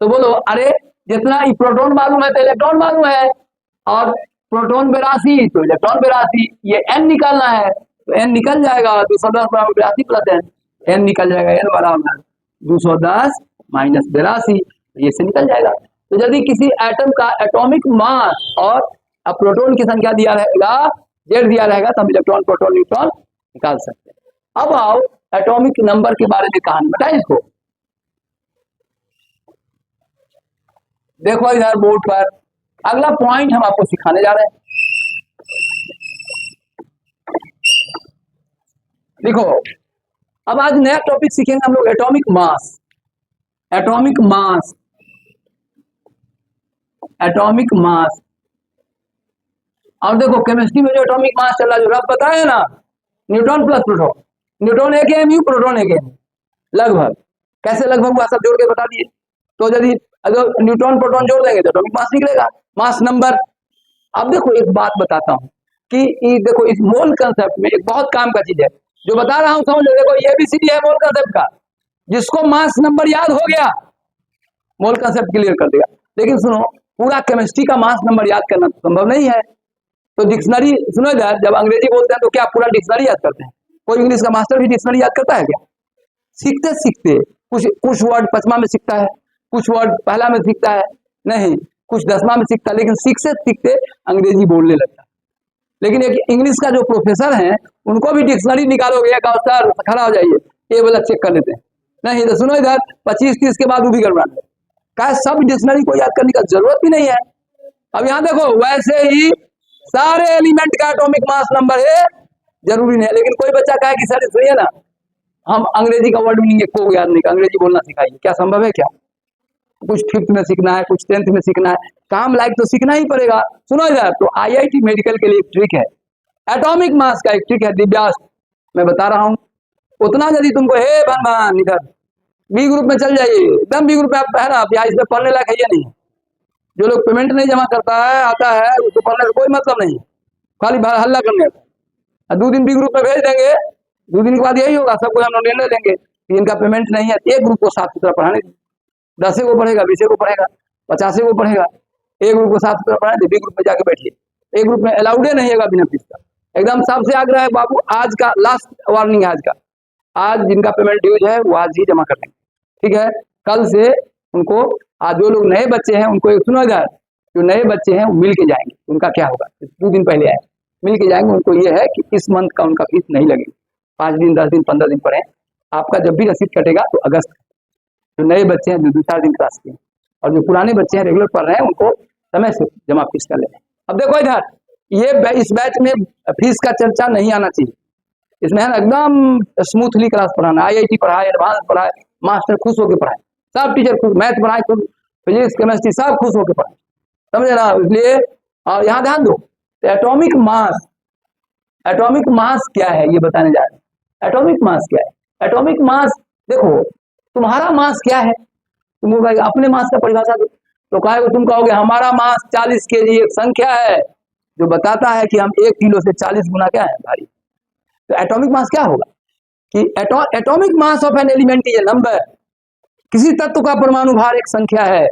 A: तो बोलो अरे जितना प्रोटॉन मालूम है तो इलेक्ट्रॉन मालूम है, और प्रोटॉन 82 तो इलेक्ट्रॉन 82, ये एन निकालना है तो एन निकल जाएगा 210 बराबर 82 प्लस एन, एन निकल जाएगा एन बराबर 210 माइनस 82, ये से निकल जाएगा। तो यदि किसी एटम का एटॉमिक मास और प्रोटॉन की संख्या दिया रहेगा, जेड दिया रहेगा, तो हम इलेक्ट्रॉन प्रोटॉन न्यूट्रॉन निकाल सकते हैं। अब आओ एटॉमिक नंबर के बारे में कहानी बताएं इसको। देखो इधर बोर्ड पर अगला पॉइंट हम आपको सिखाने जा रहे हैं। देखो अब आज नया टॉपिक सीखेंगे हम लोग, atomic mass. Atomic mass, atomic mass. और देखो केमिस्ट्री में जो एटॉमिक मास चल रहा है, जो रब बताए ना, न्यूट्रॉन प्लस प्रोटॉन, न्यूट्रॉन एक एमयू, प्रोटॉन एक एमयू, लगभग। कैसे लगभग हुआ सब जोड़ के बता दिए। तो यदि अगर न्यूट्रॉन प्रोटॉन जोड़ देंगे तो एटॉमिक मास निकलेगा, मास नंबर। अब देखो एक बात बताता हूं कि देखो इस मोल कंसेप्ट में एक बहुत काम का चीज है, जो बता रहा हूं समझ लो। देखो ये भी सीधी है मोल कंसेप्ट का, जिसको मास नंबर याद हो गया मोल कंसेप्ट क्लियर कर देगा। लेकिन सुनो, पूरा केमिस्ट्री का मास नंबर याद करना संभव नहीं है। तो डिक्शनरी सुनो यार, जब अंग्रेजी बोलते हैं तो क्या पूरा डिक्शनरी याद करते हैं? कोई इंग्लिश का मास्टर भी डिक्शनरी याद करता है क्या? सीखते सीखते कुछ वर्ड 5वां में सीखता है, कुछ वर्ड पहला में सीखता है, नहीं कुछ 10वां में सीखता है, लेकिन सीखते सीखते अंग्रेजी बोलने लगता है। लेकिन एक इंग्लिश का जो प्रोफेसर है, उनको भी डिक्शनरी निकालोगे, एक सर खड़ा हो जाइए, ये वाला चेक कर लेते हैं। नहीं तो सुनो इधर 25-30 के बाद वो भी गड़बड़ा है, सब डिक्शनरी को याद करने का जरूरत भी नहीं है। अब यहाँ देखो, वैसे ही सारे एलिमेंट का एटॉमिक मास नंबर है, जरूरी नहीं है। लेकिन कोई बच्चा कहे कि सर सुनिए ना, हम अंग्रेजी का वर्ड मीनिंग को याद नहीं, अंग्रेजी बोलना सिखाइए, क्या संभव है क्या? कुछ 5th में सीखना है, कुछ 10th में सीखना है, काम लायक तो सीखना ही पड़ेगा। सुनो इधर, तो IIT मेडिकल के लिए एक ट्रिक है, एटॉमिक मास का एक ट्रिक है, दिव्यास मैं बता रहा हूँ। उतना यदि तुमको हे भन इधर बी ग्रुप में चल जाइए, एकदम बी ग्रुप में आप है ना, आप इसमें पढ़ने लायक है ये नहीं। जो लोग पेमेंट नहीं जमा करता है, आता है, उसको पढ़ने का कोई मतलब नहीं, खाली हल्ला करने का। 2 दिन बी ग्रुप में भेज देंगे, 2 दिन के बाद यही होगा, सबको हम लोग निर्णय लेंगे कि इनका पेमेंट नहीं है। एक ग्रुप को साफ सुथरा पढ़ाने, 10 को पढ़ेगा, 20 को पढ़ेगा, 50 को पढ़ेगा, एक ग्रुप को साफ सुथरा पढ़ाए, बी ग्रुप में जाके बैठिए। एक ग्रुप में अलाउडे नहीं है बिना फीस का, एकदम सबसे आग्रह है बाबू, आज का लास्ट वार्निंग है, आज का, आज जिनका पेमेंट ड्यूज है वो आज ही जमा कर देंगे, ठीक है? कल से उनको, आज जो लोग नए बच्चे हैं उनको एक सुनो इधर, जो नए बच्चे हैं वो मिल के जाएंगे, उनका क्या होगा, 2 दिन पहले आए मिल के जाएंगे, उनको ये है कि इस मंथ का उनका फीस नहीं लगेगी, 5 दिन 10 दिन 15 दिन पढ़े, आपका जब भी रसीद कटेगा तो अगस्त, जो नए बच्चे हैं जो 2-4 दिन क्लास के, और जो पुराने बच्चे हैं रेगुलर पढ़ रहे हैं, उनको समय से जमा फीस कर लें। अब देखो इधर, ये इस बैच में फीस का चर्चा नहीं आना चाहिए, इसमें है ना एकदम स्मूथली क्लास पढ़ाना, IIT पढ़ाए, एडवांस पढ़ाए, मास्टर खुश होकर पढ़ाए, सब टीचर खुश, मैथ पढ़ाए खुद, फिजिक्स केमिस्ट्री सब खुश होकर पढ़ाए, समझे ना? इसलिए और यहाँ ध्यान दो, तो एटॉमिक मास, एटॉमिक मास क्या है ये बताने जा रहे हैं। एटॉमिक मास क्या है? एटॉमिक मास, देखो तुम्हारा मास क्या है, तुमको अपने मास का परिभाषा दो, तो कहेगा, तुम कहोगे हमारा मास 40 kg एक संख्या है जो बताता है कि हम 1 किलो से 40 गुना क्या है भारी। तो एटॉमिक मास क्या होगा कि atomic mass of an element is a number, किसी तत्व का परमाणु भार एक संख्या है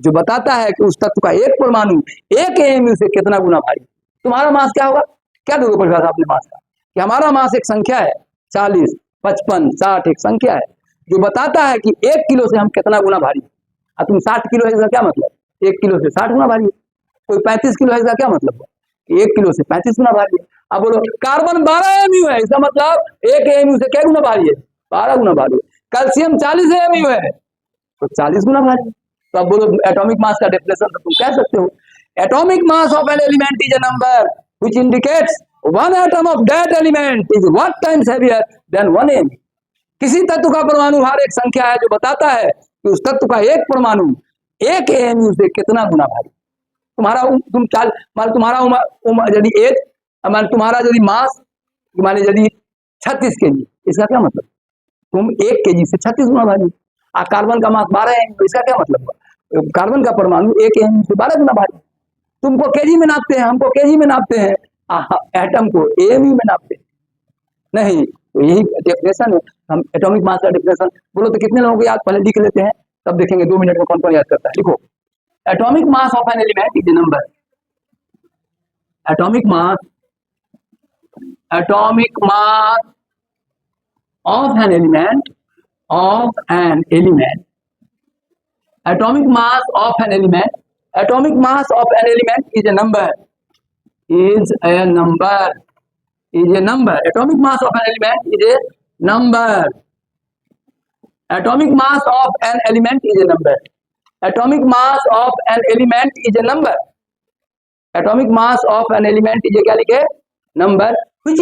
A: जो बताता है कि उस तत्व का एक परमाणु एक एएमयू से कितना गुना भारी। तुम्हारा मास क्या होगा? क्या दोगे परिभाषा अपने मास का? कि हमारा मास एक संख्या है, 40, 55, 60 एक संख्या है जो बताता है कि 1 किलो से हम कितना गुना भारी। अब तुम 60 किलो है, इसका क्या मतलब? 1 किलो से 60 गुना भारी है। कोई 35 किलो है, इसका क्या मतलब? 1 किलो से 35 गुना भारी है। अब बोलो कार्बन 12 एमयू है, इसका मतलब 1 एमयू से क्या गुना भारी है? 12 गुना भारी है। कैल्शियम 40 एमयू है तो 40 गुना भारी है। तो अब बोलो एटॉमिक मास का डेफिनेशन तो तुम कह सकते हो, atomic mass of an element is a number which indicates one atom of that element is what times heavier than 1 M. किसी तत्व का परमाणु भार एक संख्या है जो बताता है कि उस तत्व का एक परमाणु 1 एमयू से कितना गुना भारी। तुम्हारा तुम चाल मान तुम्हारा यदि एज मान तुम्हारा यदि मास माने यदि 36 केजी, इसका क्या मतलब? तुम 1 केजी से 36 गुना भारी। कार्बन का मास 12 है, तो इसका क्या मतलब हुआ? कार्बन का परमाणु 1 एम से 12 गुना भारी। तुमको केजी में नापते हैं, हमको केजी में नापते हैं, एटम को एएमयू में नापते हैं नहीं। तो यही डेफिनेशन है। हम एटॉमिक मास का डेफिनेशन बोलो तो कितने लोगों को याद, पहले लिख लेते हैं तब देखेंगे 2 मिनट में कौन कौन याद करता है। लिखो, atomic mass of an element is a number. Atomic mass of an element atomic mass of an element is a number atomic mass of an element is a number atomic mass of an element is a number atomic mass of an element is a number atomic mass of an element is a क्या लिखे? number which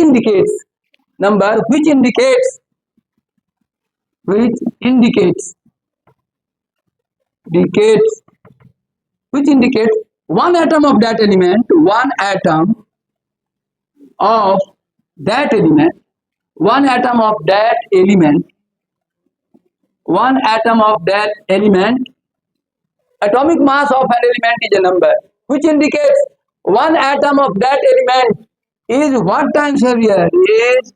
A: indicates one atom of that element one atom of that element atomic mass of an element is a number which indicates one atom of that element is what times heavier is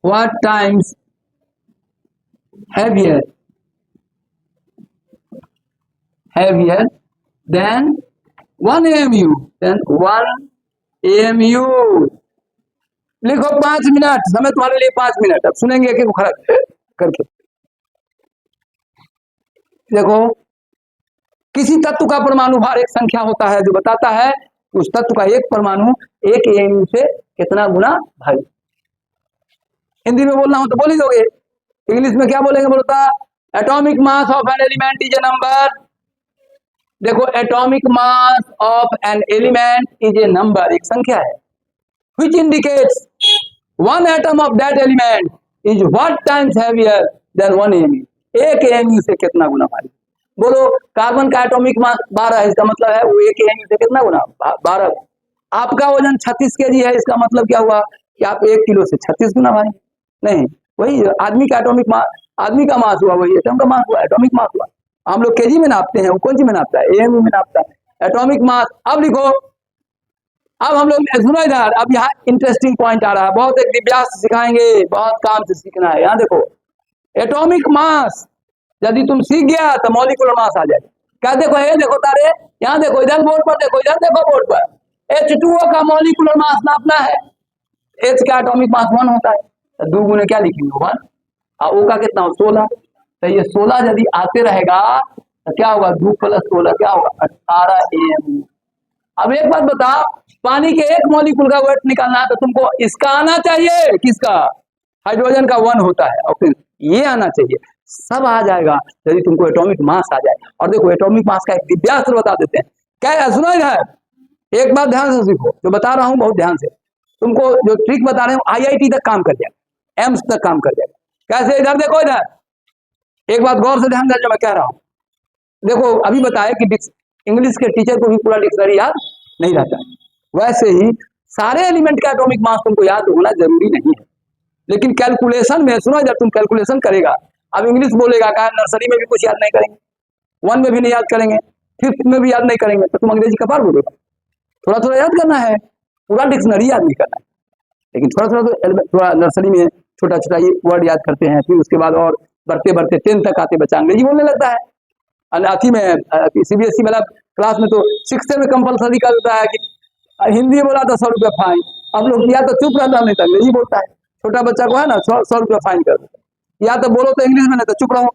A: what times heavier than 1 AMU लिखो 5 minute समय तुम्हारे लिए 5 minute. अब सुनेंगे कि खड़ा करके देखो, किसी तत्व का परमाणु भार एक संख्या होता है जो बताता है उस तत्व का एक परमाणु 1 AMU से कितना गुना भारी। हिंदी में बोलना हो तो बोल ही दोगे, इंग्लिश में क्या बोलेंगे? बोलता atomic mass of an element is a number. देखो, atomic mass of an element is a number, एक संख्या है, which indicates one atom of that element is what times heavier than 1 AMU। 1 AMU से कितना गुना भारी। बोलो कार्बन का atomic mass 12 है, इसका मतलब है वो 1 AMU से कितना गुना 12। आपका वजन 36 केजी है, इसका मतलब क्या हुआ कि आप 1 किलो से 36 गुना भारी। नहीं, वही आदमी का एटॉमिक मास, आदमी का मास हुआ, वही एटम का मास हुआ, एटॉमिक मास हुआ। हम लोग केजी में नापते हैं, वो कौन सी में नापता है? एएमयू में नापता है एटॉमिक मास। अब लिखो, अब हम लोग सुनो इधर, अब यहाँ इंटरेस्टिंग पॉइंट आ रहा है, बहुत एक दिव्यास सिखाएंगे, बहुत काम से सीखना है। यहाँ देखो, एटॉमिक मास यदि तुम सीख गया तो मॉलिक्यूलर मास आ जाएगा। क्या देखो, ये देखो तारे, यहाँ देखो, इधर बोर्ड पर देखो, इधर देखो बोर्ड पर, H2O का मॉलिक्यूलर मास नापना है। H का एटॉमिक मास 1 होता है, तो 2 गुने क्या लिखेंगे 1, और O का कितना हो 16। तो ये 16 यदि आते रहेगा तो क्या होगा? 2 + 16 क्या होगा? 18 AMU। अब एक बात बताओ, पानी के एक मॉलिक्यूल का वेट निकालना है तो तुमको इसका आना चाहिए, किसका? हाइड्रोजन का 1 होता है, और फिर ये आना चाहिए, सब आ जाएगा यदि तुमको एटॉमिक मास आ जाए। और देखो, एटॉमिक मास का एक दिव्यास्त्र बता देते हैं। क्या है? सुनो इधर, एक बात ध्यान से सीखो, जो बता रहा हूं बहुत ध्यान से। तुमको जो ट्रिक बता रहे हूं IIT तक काम कर जाएगा, एम्स तक काम कर जाएगा। कैसे? इधर देखो, इधर एक बात गौर से ध्यान देना जो मैं कह रहा हूं। देखो, अभी बताया कि इंग्लिश के टीचर को भी पूरा डिक्शनरी याद नहीं रहता है, वैसे ही सारे एलिमेंट का एटॉमिक मास तुमको याद होना जरूरी नहीं है, लेकिन कैलकुलेशन में सुनो, जब तुम कैलकुलेशन करेगा, अब इंग्लिश बोलेगा, कहा नर्सरी में भी कुछ याद नहीं करेंगे, 1 में भी नहीं याद करेंगे, 5th में भी याद नहीं करेंगे, तो तुम अंग्रेजी कपार बोलेगा। थोड़ा थोड़ा याद करना है, पूरा डिक्शनरी याद नहीं करना है, लेकिन थोड़ा थोड़ा तो थोड़ा नर्सरी में छोटा छोटा ये वर्ड याद करते हैं, फिर उसके बाद और बढ़ते बढ़ते 10 तक आते बच्चा अंग्रेजी बोलने लगता है। अथी में CBSE वाला क्लास में तो 6 में कंपलसरी कर देता है कि हिंदी बोला तो 100 रुपये फाइन। अब लोग या तो चुप रहता नहीं तो अंग्रेजी बोलता है। छोटा बच्चा को है ना 100 रुपये फाइन कर देता है। या तो बोलो तो इंग्लिश में, नहीं तो चुप रहो,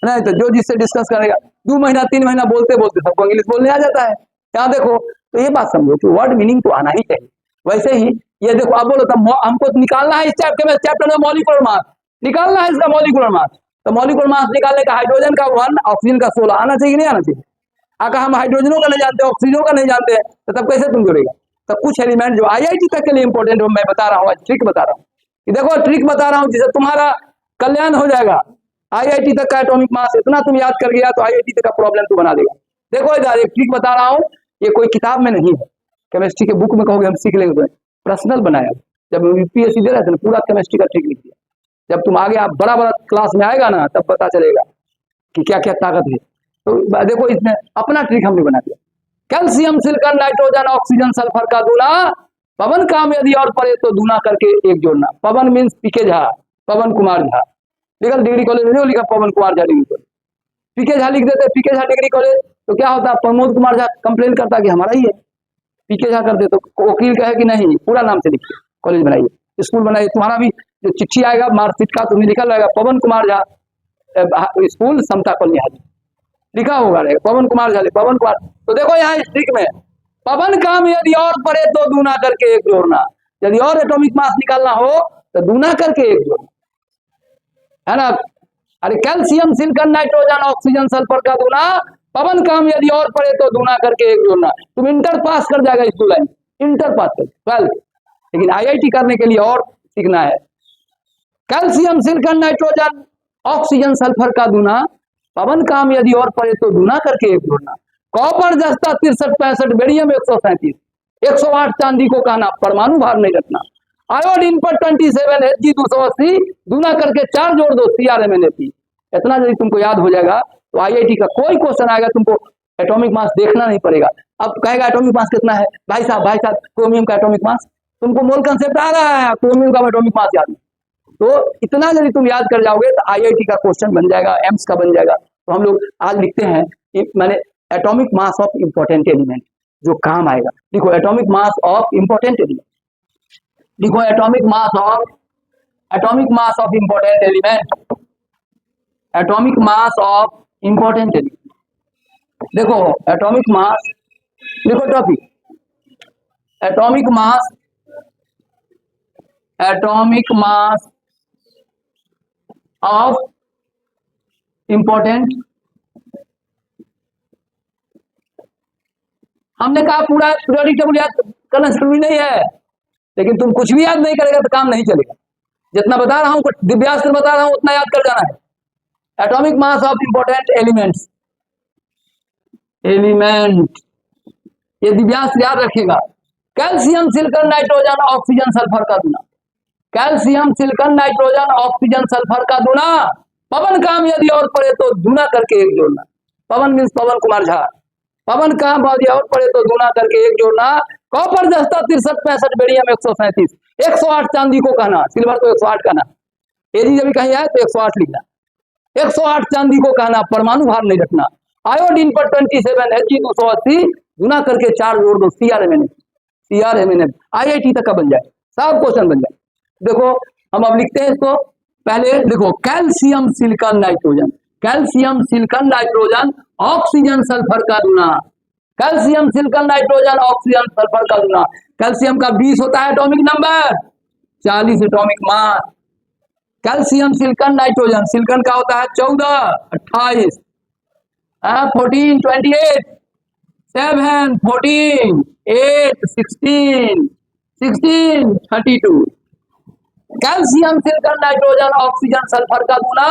A: नहीं तो जो जिससे डिस्कस करेगा। 2 महीना 3 महीना बोलते बोलते सबको इंग्लिश बोलने आ जाता है। यहाँ देखो तो ये बात समझो कि वर्ड मीनिंग तो आना ही चाहिए। वैसे ही ये देखो, अब बोलो तो हमको निकालना है इस चैप्टर में मॉलिक्यूलर मास निकालना है, इसका मॉलिक्यूलर मास। तो मॉलिक्यूलर मास निकालने का हाइड्रोजन का 1, ऑक्सीजन का 16 आना चाहिए नहीं आना चाहिए? अगर हम हाइड्रोजनों का नहीं जानते, ऑक्सीजनों का नहीं जानते तो तब कैसे तुम जुड़ेगा? तो कुछ एलिमेंट जो IIT तक के लिए इंपॉर्टेंट हो, मैं बता रहा हूँ, ट्रिक बता रहा हूँ। देखो ट्रिक बता रहा हूँ जिससे तुम्हारा कल्याण हो जाएगा। IIT तक का एटॉमिक मास इतना तुम याद कर गया तो IIT तक का प्रॉब्लम तू बना देगा। देखो इधर एक ट्रिक बता रहा हूँ, ये कोई किताब में नहीं है, केमिस्ट्री के बुक में कहोगे हम सीख लेंगे, पर्सनल बनाया। जब UPSC दे रहे थे पूरा केमिस्ट्री का ट्रिक लिख दिया। जब तुम आगे आप बड़ा बड़ा क्लास में आएगा ना तब पता चलेगा कि क्या क्या ताकत है। तो देखो इसमें अपना ट्रिक हमने बना दिया। Calcium, silicon, nitrogen, oxygen, sulphur का गुना पवन काम यदि और पड़े तो दूना करके एक जोड़ना। Pawan means PK Jha, Pawan Kumar Jha. लिखा डिग्री कॉलेज में लिखा Pawan Kumar Jha degree college, PK Jha लिख देते, PK झा डिग्री कॉलेज। तो क्या होता, प्रमोद कुमार झा कंप्लेन करता कि हमारा ही है, PK झा कर दे। तो वकील कहे कि नहीं, पूरा नाम से लिखिए, कॉलेज बनाइए, स्कूल बनाइए। तुम्हारा भी जो चिट्ठी आएगा मार्कशीट का तुम्हें लिखा रहेगा पवन कुमार झा स्कूल समता कॉलोनी हाजी, लिखा होगा रहेगा पवन कुमार झा, पवन कुमार। तो देखो यहाँ इस ट्रिक में पवन काम यदि और पड़े तो दूना करके एक जोड़ना। यदि और एटॉमिक मास निकालना हो तो दूना करके एक जोड़ना, है ना। अरे calcium, silicon, nitrogen, oxygen, sulphur का दूना पवन काम यदि और पड़े तो दूना करके एक जोड़ना। तुम इंटर पास कर जाएगा स्कूल लाइन, इंटर पास कर 12, लेकिन IIT करने के लिए और सीखना है। Calcium, silicon, nitrogen, oxygen, sulphur का दूना पवन काम यदि और पड़े तो दूना करके एक जोड़ना। कॉपर, जस्ता 63, 65, बेरियम 137, 108 चांदी को कहना परमाणु भार नहीं रखना। आयोडीन पर 27, Hg 280 दूना करके 4 जोड़ दो CrMnFe। इतना यदि तुमको याद हो जाएगा तो IIT का कोई क्वेश्चन आएगा तुमको एटॉमिक मास देखना नहीं पड़ेगा। अब कहेगा एटॉमिक मास कितना है, भाई साहब क्रोमियम का एटॉमिक मास, तुमको मोल कंसेप्ट आ रहा है, क्रोमियम का एटॉमिक मास याद नहीं। तो इतना यदि तुम याद कर जाओगे तो IIT का क्वेश्चन बन जाएगा, एम्स का बन जाएगा। तो हम लोग आज लिखते हैं मैंने atomic mass of important element, जो काम आएगा। देखो atomic mass of important element, देखो atomic mass of important element, atomic mass of important element. देखो एटॉमिक मास, देखो topic atomic mass of important. हमने कहा पूरा पीरियोडिक टेबल याद करना जरूरी नहीं है, लेकिन तुम कुछ भी याद नहीं करेगा तो काम नहीं चलेगा। जितना बता रहा हूं, दिव्यास्त्र बता रहा हूं, उतना याद कर जाना है। Atomic mass of important elements, ये दिव्यास्त्र याद रखेगा। Calcium, silicon, nitrogen, oxygen, sulphur का दूना। Calcium, silicon, nitrogen, oxygen, sulphur का दूना पवन काम यदि और पड़े तो दूना करके एक जोड़ना। पवन मीन्स पवन कुमार झा, पवन काम यदि और पड़े तो दूना करके एक जोड़ना। कॉपर, जस्ता 63, 65, बेरियम 137, 108 चांदी को कहना, सिल्वर को 108 कहना। एजी जब कहीं आए तो 108 लिखना, 108 चांदी को कहना परमाणु भार नहीं रखना। आयोडीन पर 27, Hg 280 गुना करके 4 जोड़ दो CrMnF। IIT तक का बन जाए, सब क्वेश्चन बन जाए। देखो हम अब लिखते हैं इसको, पहले देखो calcium, silicon, nitrogen, calcium, silicon, nitrogen, oxygen, sulphur का दूना। Calcium, silicon, nitrogen, oxygen, sulphur का दूना। कैल्शियम का 20 होता है atomic number, 40 atomic mass. Calcium, silicon, nitrogen, silicon का होता है 14, 28, 14, 28, 7, 14, 8, 16, 32। Calcium, silicon, nitrogen, oxygen, sulphur का दूना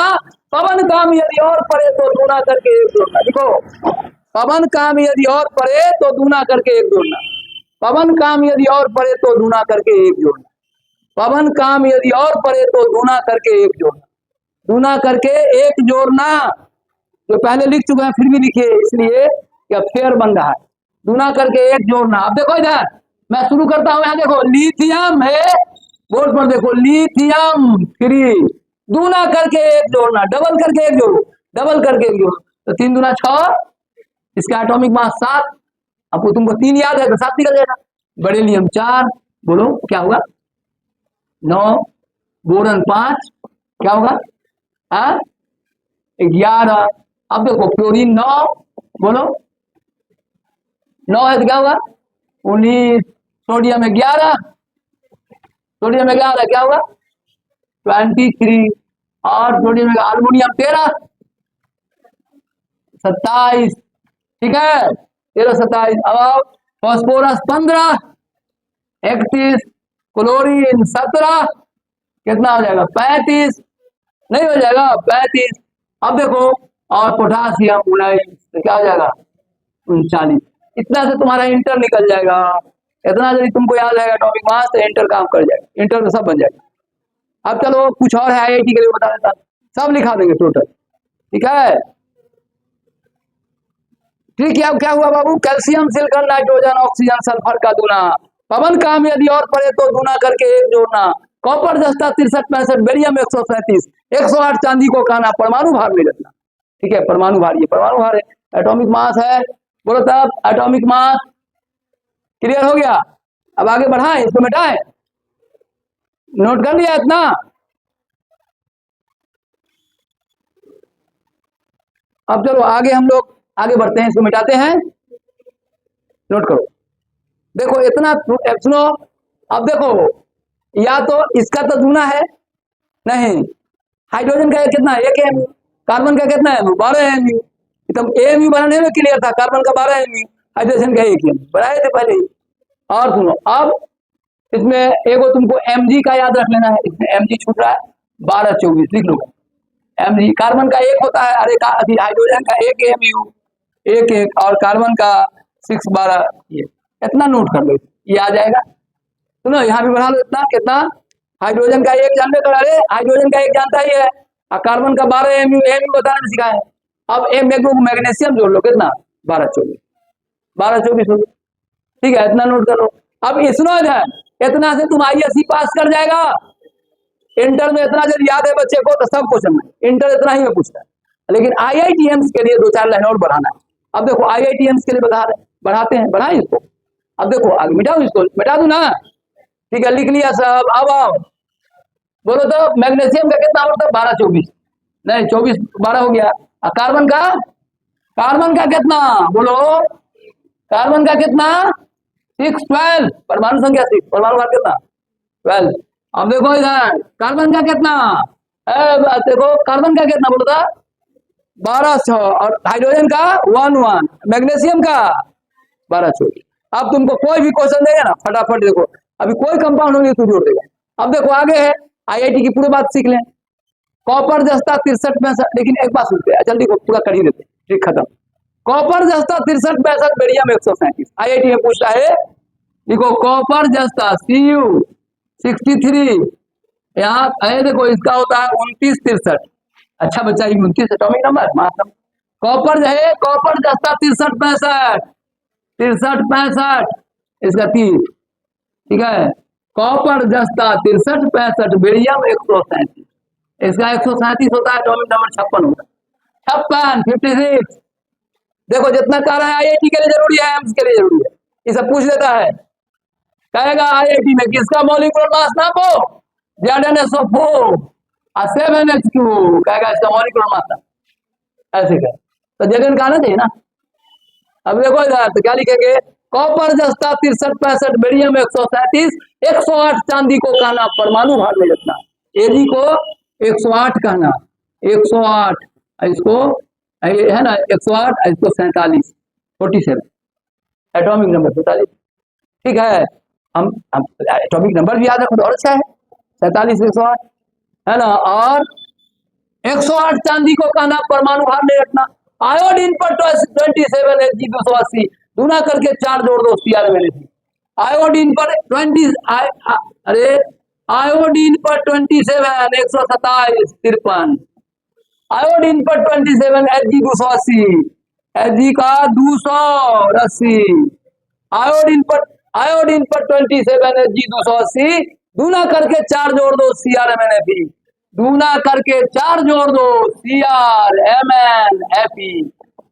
A: पवन काम यदि और पड़े तो दूना करके एक जोड़ना। देखो पवन काम यदि और पड़े तो दूना करके एक जोड़ना। पवन काम यदि और पड़े तो दूना करके एक जोड़ना। पवन काम यदि और पड़े तो दूना करके एक जोड़ना। दूना करके एक जोड़ना, जो पहले लिख चुके हैं फिर भी लिखिए, इसलिए कि फेयर बन रहा है। दूना करके एक जोड़ना। अब देखो इधर मैं शुरू करता हूं, यहाँ देखो लिथियम है, बोर्ड पर देखो लिथियम 3, दूना करके एक जोड़ना, डबल करके एक जोड़ो, डबल करके एक जोड़ो, तो 3 दूना 6, इसका एटॉमिक मास 7। आपको तुमको 3 याद है तो 7 निकल जाएगा। बेरिलियम 4, बोलो क्या होगा? 9, बोरन 5, क्या होगा? 11। अब देखो क्लोरीन 9, बोलो 9 है तो क्या होगा? 19। सोडियम 11, सोडियम 11 क्या होगा? 23। और सोडियम अल्मोनियम 13, 27। ठीक है, 13 27। अब फास्फोरस 15, 31, क्लोरीन 17, कितना हो जाएगा? 35। नहीं हो जाएगा? 35। अब देखो, और पोटासियम 19, तो क्या हो जाएगा? 39। इतना से तुम्हारा इंटर निकल जाएगा। इतना यदि तुमको याद रहेगा एटॉमिक मास तो इंटर काम कर जाएगा, इंटर में सब बन जाएगा। अब चलो कुछ और है आईआईटी के लिए बता देता, सब लिखा देंगे टोटल। ठीक है, ठीक है। अब क्या हुआ बाबू? Calcium, silicon, nitrogen, oxygen, sulphur का दूना। पवन काम यदि और पड़े तो दूना करके एक जोड़ना। कॉपर जस्ता 63 65, बेरियम 137, 108 चांदी को कहना परमाणु भार में रखना। ठीक है, परमाणु भार, ये परमाणु भार है, एटॉमिक मास है। बोलो तब एटॉमिक मास क्लियर हो गया। अब आगे बढ़ाएं, इसको मिटाएं, नोट कर लिया इतना? अब चलो आगे हम लोग आगे बढ़ते हैं, इसको मिटाते हैं, नोट करो। देखो इतना सुनो। अब देखो, या तो इसका तो दूना है, नहीं, हाइड्रोजन का कितना है? 1 एमयू, कार्बन का कितना है? 12 एमयू। तो एमयू बनाने में क्लियर था, कार्बन का 12 एमयू, हाइड्रोजन का 1 एमयू बनाए थे पहले ही। और सुनो, अब इसमें एगो तुमको mg का याद रख लेना है, इसमें mg छूट रहा है, 12 24 लिख लो। mg कार्बन का 1 होता है, अरे हाइड्रोजन का 1 एमयू, 1 और कार्बन का 6 12, ये इतना नोट कर लो, ये आ जाएगा। सुनो यहाँ भी बढ़ा लो, इतना कितना? हाइड्रोजन का 1 जानते तो, अरे हाइड्रोजन का 1 जानता ही है, और कार्बन का 12 एमयू, एमयू बताना सिखा है। अब मैग्नीशियम जोड़ लो, कितना? 12 24, 12 24 हो गया। ठीक है, इतना नोट करो। अब इसनो है, इतना से तुम आईएससी पास कर जाएगा। इंटर में इतना जब याद है बच्चे को तो सब क्वेश्चन में इंटर इतना ही में पूछता है, लेकिन आईआईटीएम्स के लिए 2-4 लाइन और बढ़ाना है। अब देखो आईआईटीएम्स के लिए बढ़ाते हैं, बढ़ाए इसको। अब देखो आगे मिटाओ, इसको मिटा दू ना? ठीक है, लिख लिया सब। अब आओ, बोलो तो मैग्नीशियम का कितना होता है? 12 24, नहीं 24 12 हो गया। कार्बन का कितना? बोलो, कार्बन का कितना? 6 12, परमाणु संख्या 6, परमाणु भार कितना? 12। अब देखो इधर कार्बन का कितना? देखो कार्बन का कितना बोलो था? 12 6, और हाइड्रोजन का 1 1, मैग्नीशियम का 12 24। अब तुमको कोई भी क्वेश्चन देगा ना, फटाफट देखो, अभी कोई कंपाउंड होंगे तो जोड़ देगा। अब देखो आगे है, आईआईटी की पूरी बात सीख लें। कॉपर जस्ता 63 65, लेकिन एक बात सुनते हैं, जल्दी पूरा कर ही देते, ठीक खत्म। कॉपर जस्ता 63 65, बेरियम 137। आईआईटी में पूछता है, देखो कॉपर जस्ता CU 63, यहाँ है देखो, इसका होता है 29 63। अच्छा बच्चा, 29 atomic number, mass number. Copper है, कॉपर जस्ता 63 65, 63 65, इसका 30। ठीक है, कॉपर जस्ता 63 65, बेरियम 137, इसका 137 होता है, एटॉमिक नंबर 56 होता है, 56 56। देखो जितना कह रहा है आईआईटी के लिए जरूरी है, एम्स के लिए जरूरी है, ये सब पूछ लेता है। कहेगा आईआईटी में किसका मॉलिक्यूलर मास नापो? ZnSO4 और 7H2, कहेगा इसका मॉलिक्यूलर मास नापो, ऐसे कहे तो जगन का आना चाहिए ना। अब देखो इधर तो क्या लिखेंगे? कॉपर जस्ता 63 65, बेरियम 137, 108 चांदी को कहना परमाणु भार में रखना। एजी को 108 कहना, 108, इसको है ना 108, इसको 47 47, एटॉमिक नंबर 47। ठीक है, हम एटॉमिक नंबर भी याद रखो तो और अच्छा है, 47 108 है ना। और 108 चांदी को कहना परमाणु भार में रखना। आयोडीन पर 27 Hg 280, दूना करके 4 जोड़ दो, CR मैंने थी। आयोडीन पर 20, अरे आयोडीन पर 27 127 53, आयोडीन पर 27 Hg 280, Hg का 280, आयोडीन पर 27 Hg 280, दूना करके 4 जोड़ दो, CR मैंने थी। दूना करके 4 जोड़ दो, CRMNFE।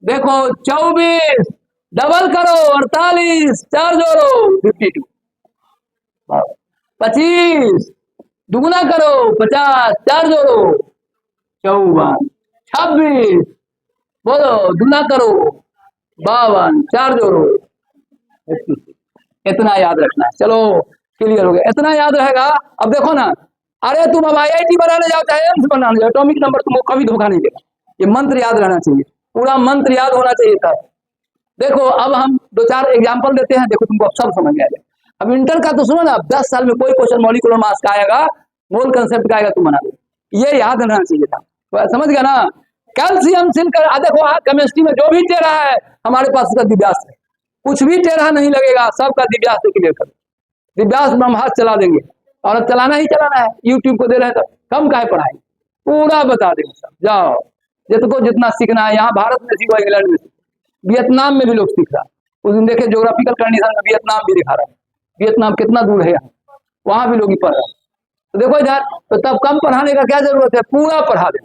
A: देखो 24 डबल करो 48, 4 जोड़ो 52। 25 दुगुना करो 50, 4 जोड़ो 54। 26 बोलो दुगुना करो 52, 4 जोड़ो 31। इतना याद रखना है। चलो क्लियर हो गया, इतना याद रहेगा। अब देखो ना, अरे तुम अब IIT बनाने जाओ चाहे एम्स बनाने जाओ, एटॉमिक नंबर तुमको कभी धोखा नहीं देगा। ये मंत्र याद रहना चाहिए, पूरा मंत्र याद होना चाहिए था। देखो अब हम 2-4 एग्जाम्पल देते हैं, देखो तुमको सब समझ में आएगा। अब इंटर का तो सुनो ना, 10 साल में कोई क्वेश्चन मॉलिक्यूलर मास का आएगा, मोल कंसेप्ट का आएगा, तुम बना दो। ये याद रहना चाहिए था, तो समझ गया ना। कैल्शियम सिलिकॉन, देखो केमिस्ट्री में जो भी टेढ़ा है हमारे पास उसका दिव्यास है, कुछ भी टेढ़ा नहीं लगेगा, सबका दिव्यास से क्लियर कर, दिव्यास ब्रह्मास्त्र चला देंगे। और अब चलाना ही चलाना है, यूट्यूब को दे रहे हैं तो कम काहे पढ़ाएंगे, पूरा बता देंगे सब। जाओ जिसको जितना सीखना है, यहाँ भारत में सीखो, इंग्लैंड में सीखो, वियतनाम में भी लोग सीख रहा है। उस दिन देखे ज्योग्राफिकल कंडीशन में वियतनाम भी दिखा रहा है, वियतनाम कितना दूर है यहाँ, वहां भी लोग ही पढ़ रहे हैं। तो देखो इधर, तो तब कम पढ़ाने का क्या जरूरत है, पूरा पढ़ा दे,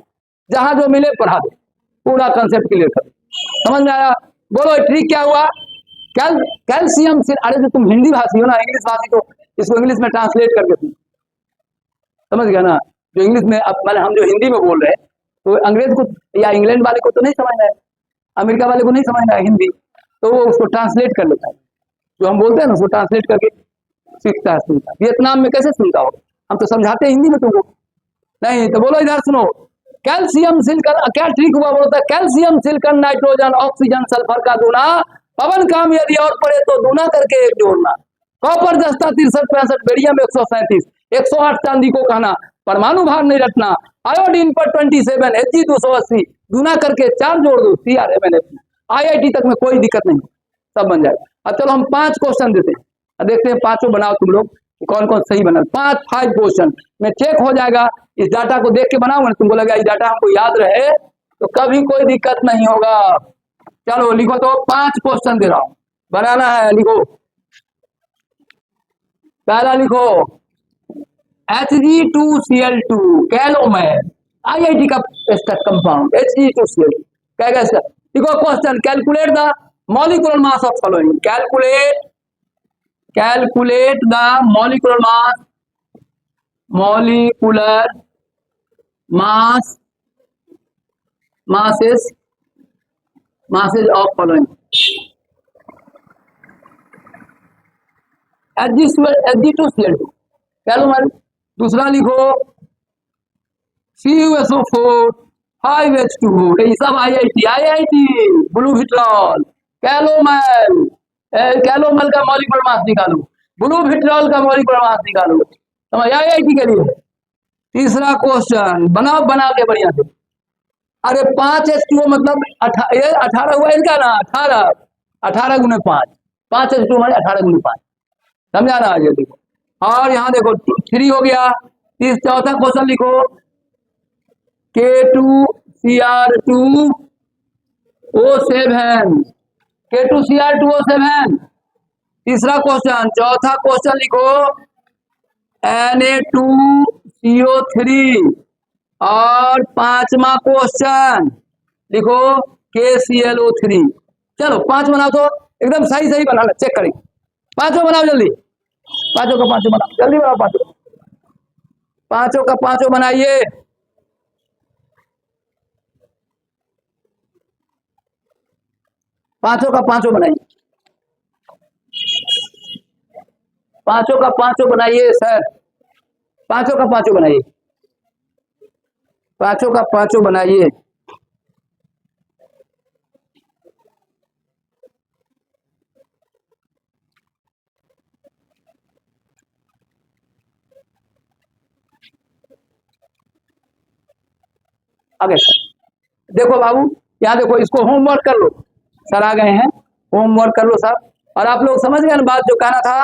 A: जहां जो मिले पढ़ा दे, पूरा कंसेप्ट क्लियर कर। समझ में आया? बोलो ट्रिक क्या हुआ? कैल्शियम से, अरे जो तुम हिंदी भाषी हो ना, इंग्लिश भाषी, तो इसको इंग्लिश में ट्रांसलेट करके तुम समझ गया ना। जो इंग्लिश में अब मैंने, हम जो हिंदी में बोल रहे हैं, तो अंग्रेज को या इंग्लैंड वाले को तो नहीं समझना है, अमेरिका वाले को नहीं समझना है हिंदी, तो वो उसको ट्रांसलेट कर लेता है। जो हम बोलते हैं ना उसको ट्रांसलेट करके सीखता है, सुनता है। वियतनाम में कैसे सुनता हो, हम तो समझाते हैं हिंदी में तुमको, नहीं तो बोलो इधर सुनो। कैल्शियम सिलिकॉन, क्या ट्रिक हुआ बोलता है, calcium silicon nitrogen oxygen sulphur का दूना, पवन काम यदि और पड़े तो दूना करके एक जोड़ना। कॉपर जस्ता 63 65, बेरियम 137, 108 चांदी को कहना, परमाणु भार नहीं रखना, आयोडीन पर 27, Hg 280, दूना करके 4 जोड़ दो, CRMNFE। IIT तक में कोई दिक्कत नहीं, सब बन जाएगा। अब चलो हम 5 क्वेश्चन देते हैं, अब देखते हैं पांचों बनाओ तुम लोग, कौन कौन सही बना। 5 क्वेश्चन में चेक हो जाएगा, इस डाटा को देख के बनाओ, तुमको लगा ये डाटा हमको याद रहे तो कभी कोई दिक्कत नहीं होगा। चलो लिखो, तो 5 क्वेश्चन दे रहा हूं, बनाना है, लिखो। पहला लिखो Hg2Cl2 कैलोमैन, IIT का कंपाउंड Hg2Cl2 क्या कहता है। लिखो question, calculate the molecular mass of following, calculate the molecular masses of following। Hg2Cl2 कैलोमैन। दूसरा लिखो CuSO4 5H2O, ये सब IIT ब्लू विट्रॉल। कैलोमैन, कैलोमैन का मॉलिक्यूलर मास निकालो, ब्लू विट्रॉल का मॉलिक्यूलर मास निकालो, समझ IIT के लिए। तीसरा क्वेश्चन बनाओ, बना के बढ़िया से। अरे 5H2O मतलब 18 हुआ इनका ना, 18 गुने 5, 5H2O माने 18 गुने 5, समझा ना। आगे देखो, और यहाँ देखो 3 हो गया। चौथा क्वेश्चन लिखो K2Cr2O7, K2Cr2O7। तीसरा क्वेश्चन, चौथा क्वेश्चन लिखो Na2CO3, और 5वां क्वेश्चन लिखो KClO3। चलो 5 बनाओ, तो एकदम सही बना लो, चेक करेंगे। 5 बनाओ जल्दी, 5 का 5 बनाओ, जल्दी बनाओ, 5 का 5 बनाइए। 5 का 5 बनाइए, 5 का 5 बनाइए सर, 5 का 5 बनाइए, 5 का 5 बनाइए। आगे देखो बाबू, यहाँ देखो, इसको होमवर्क कर लो, सर आ गए हैं, होमवर्क कर लो सर। और आप लोग समझ गए ना बात जो कहना था।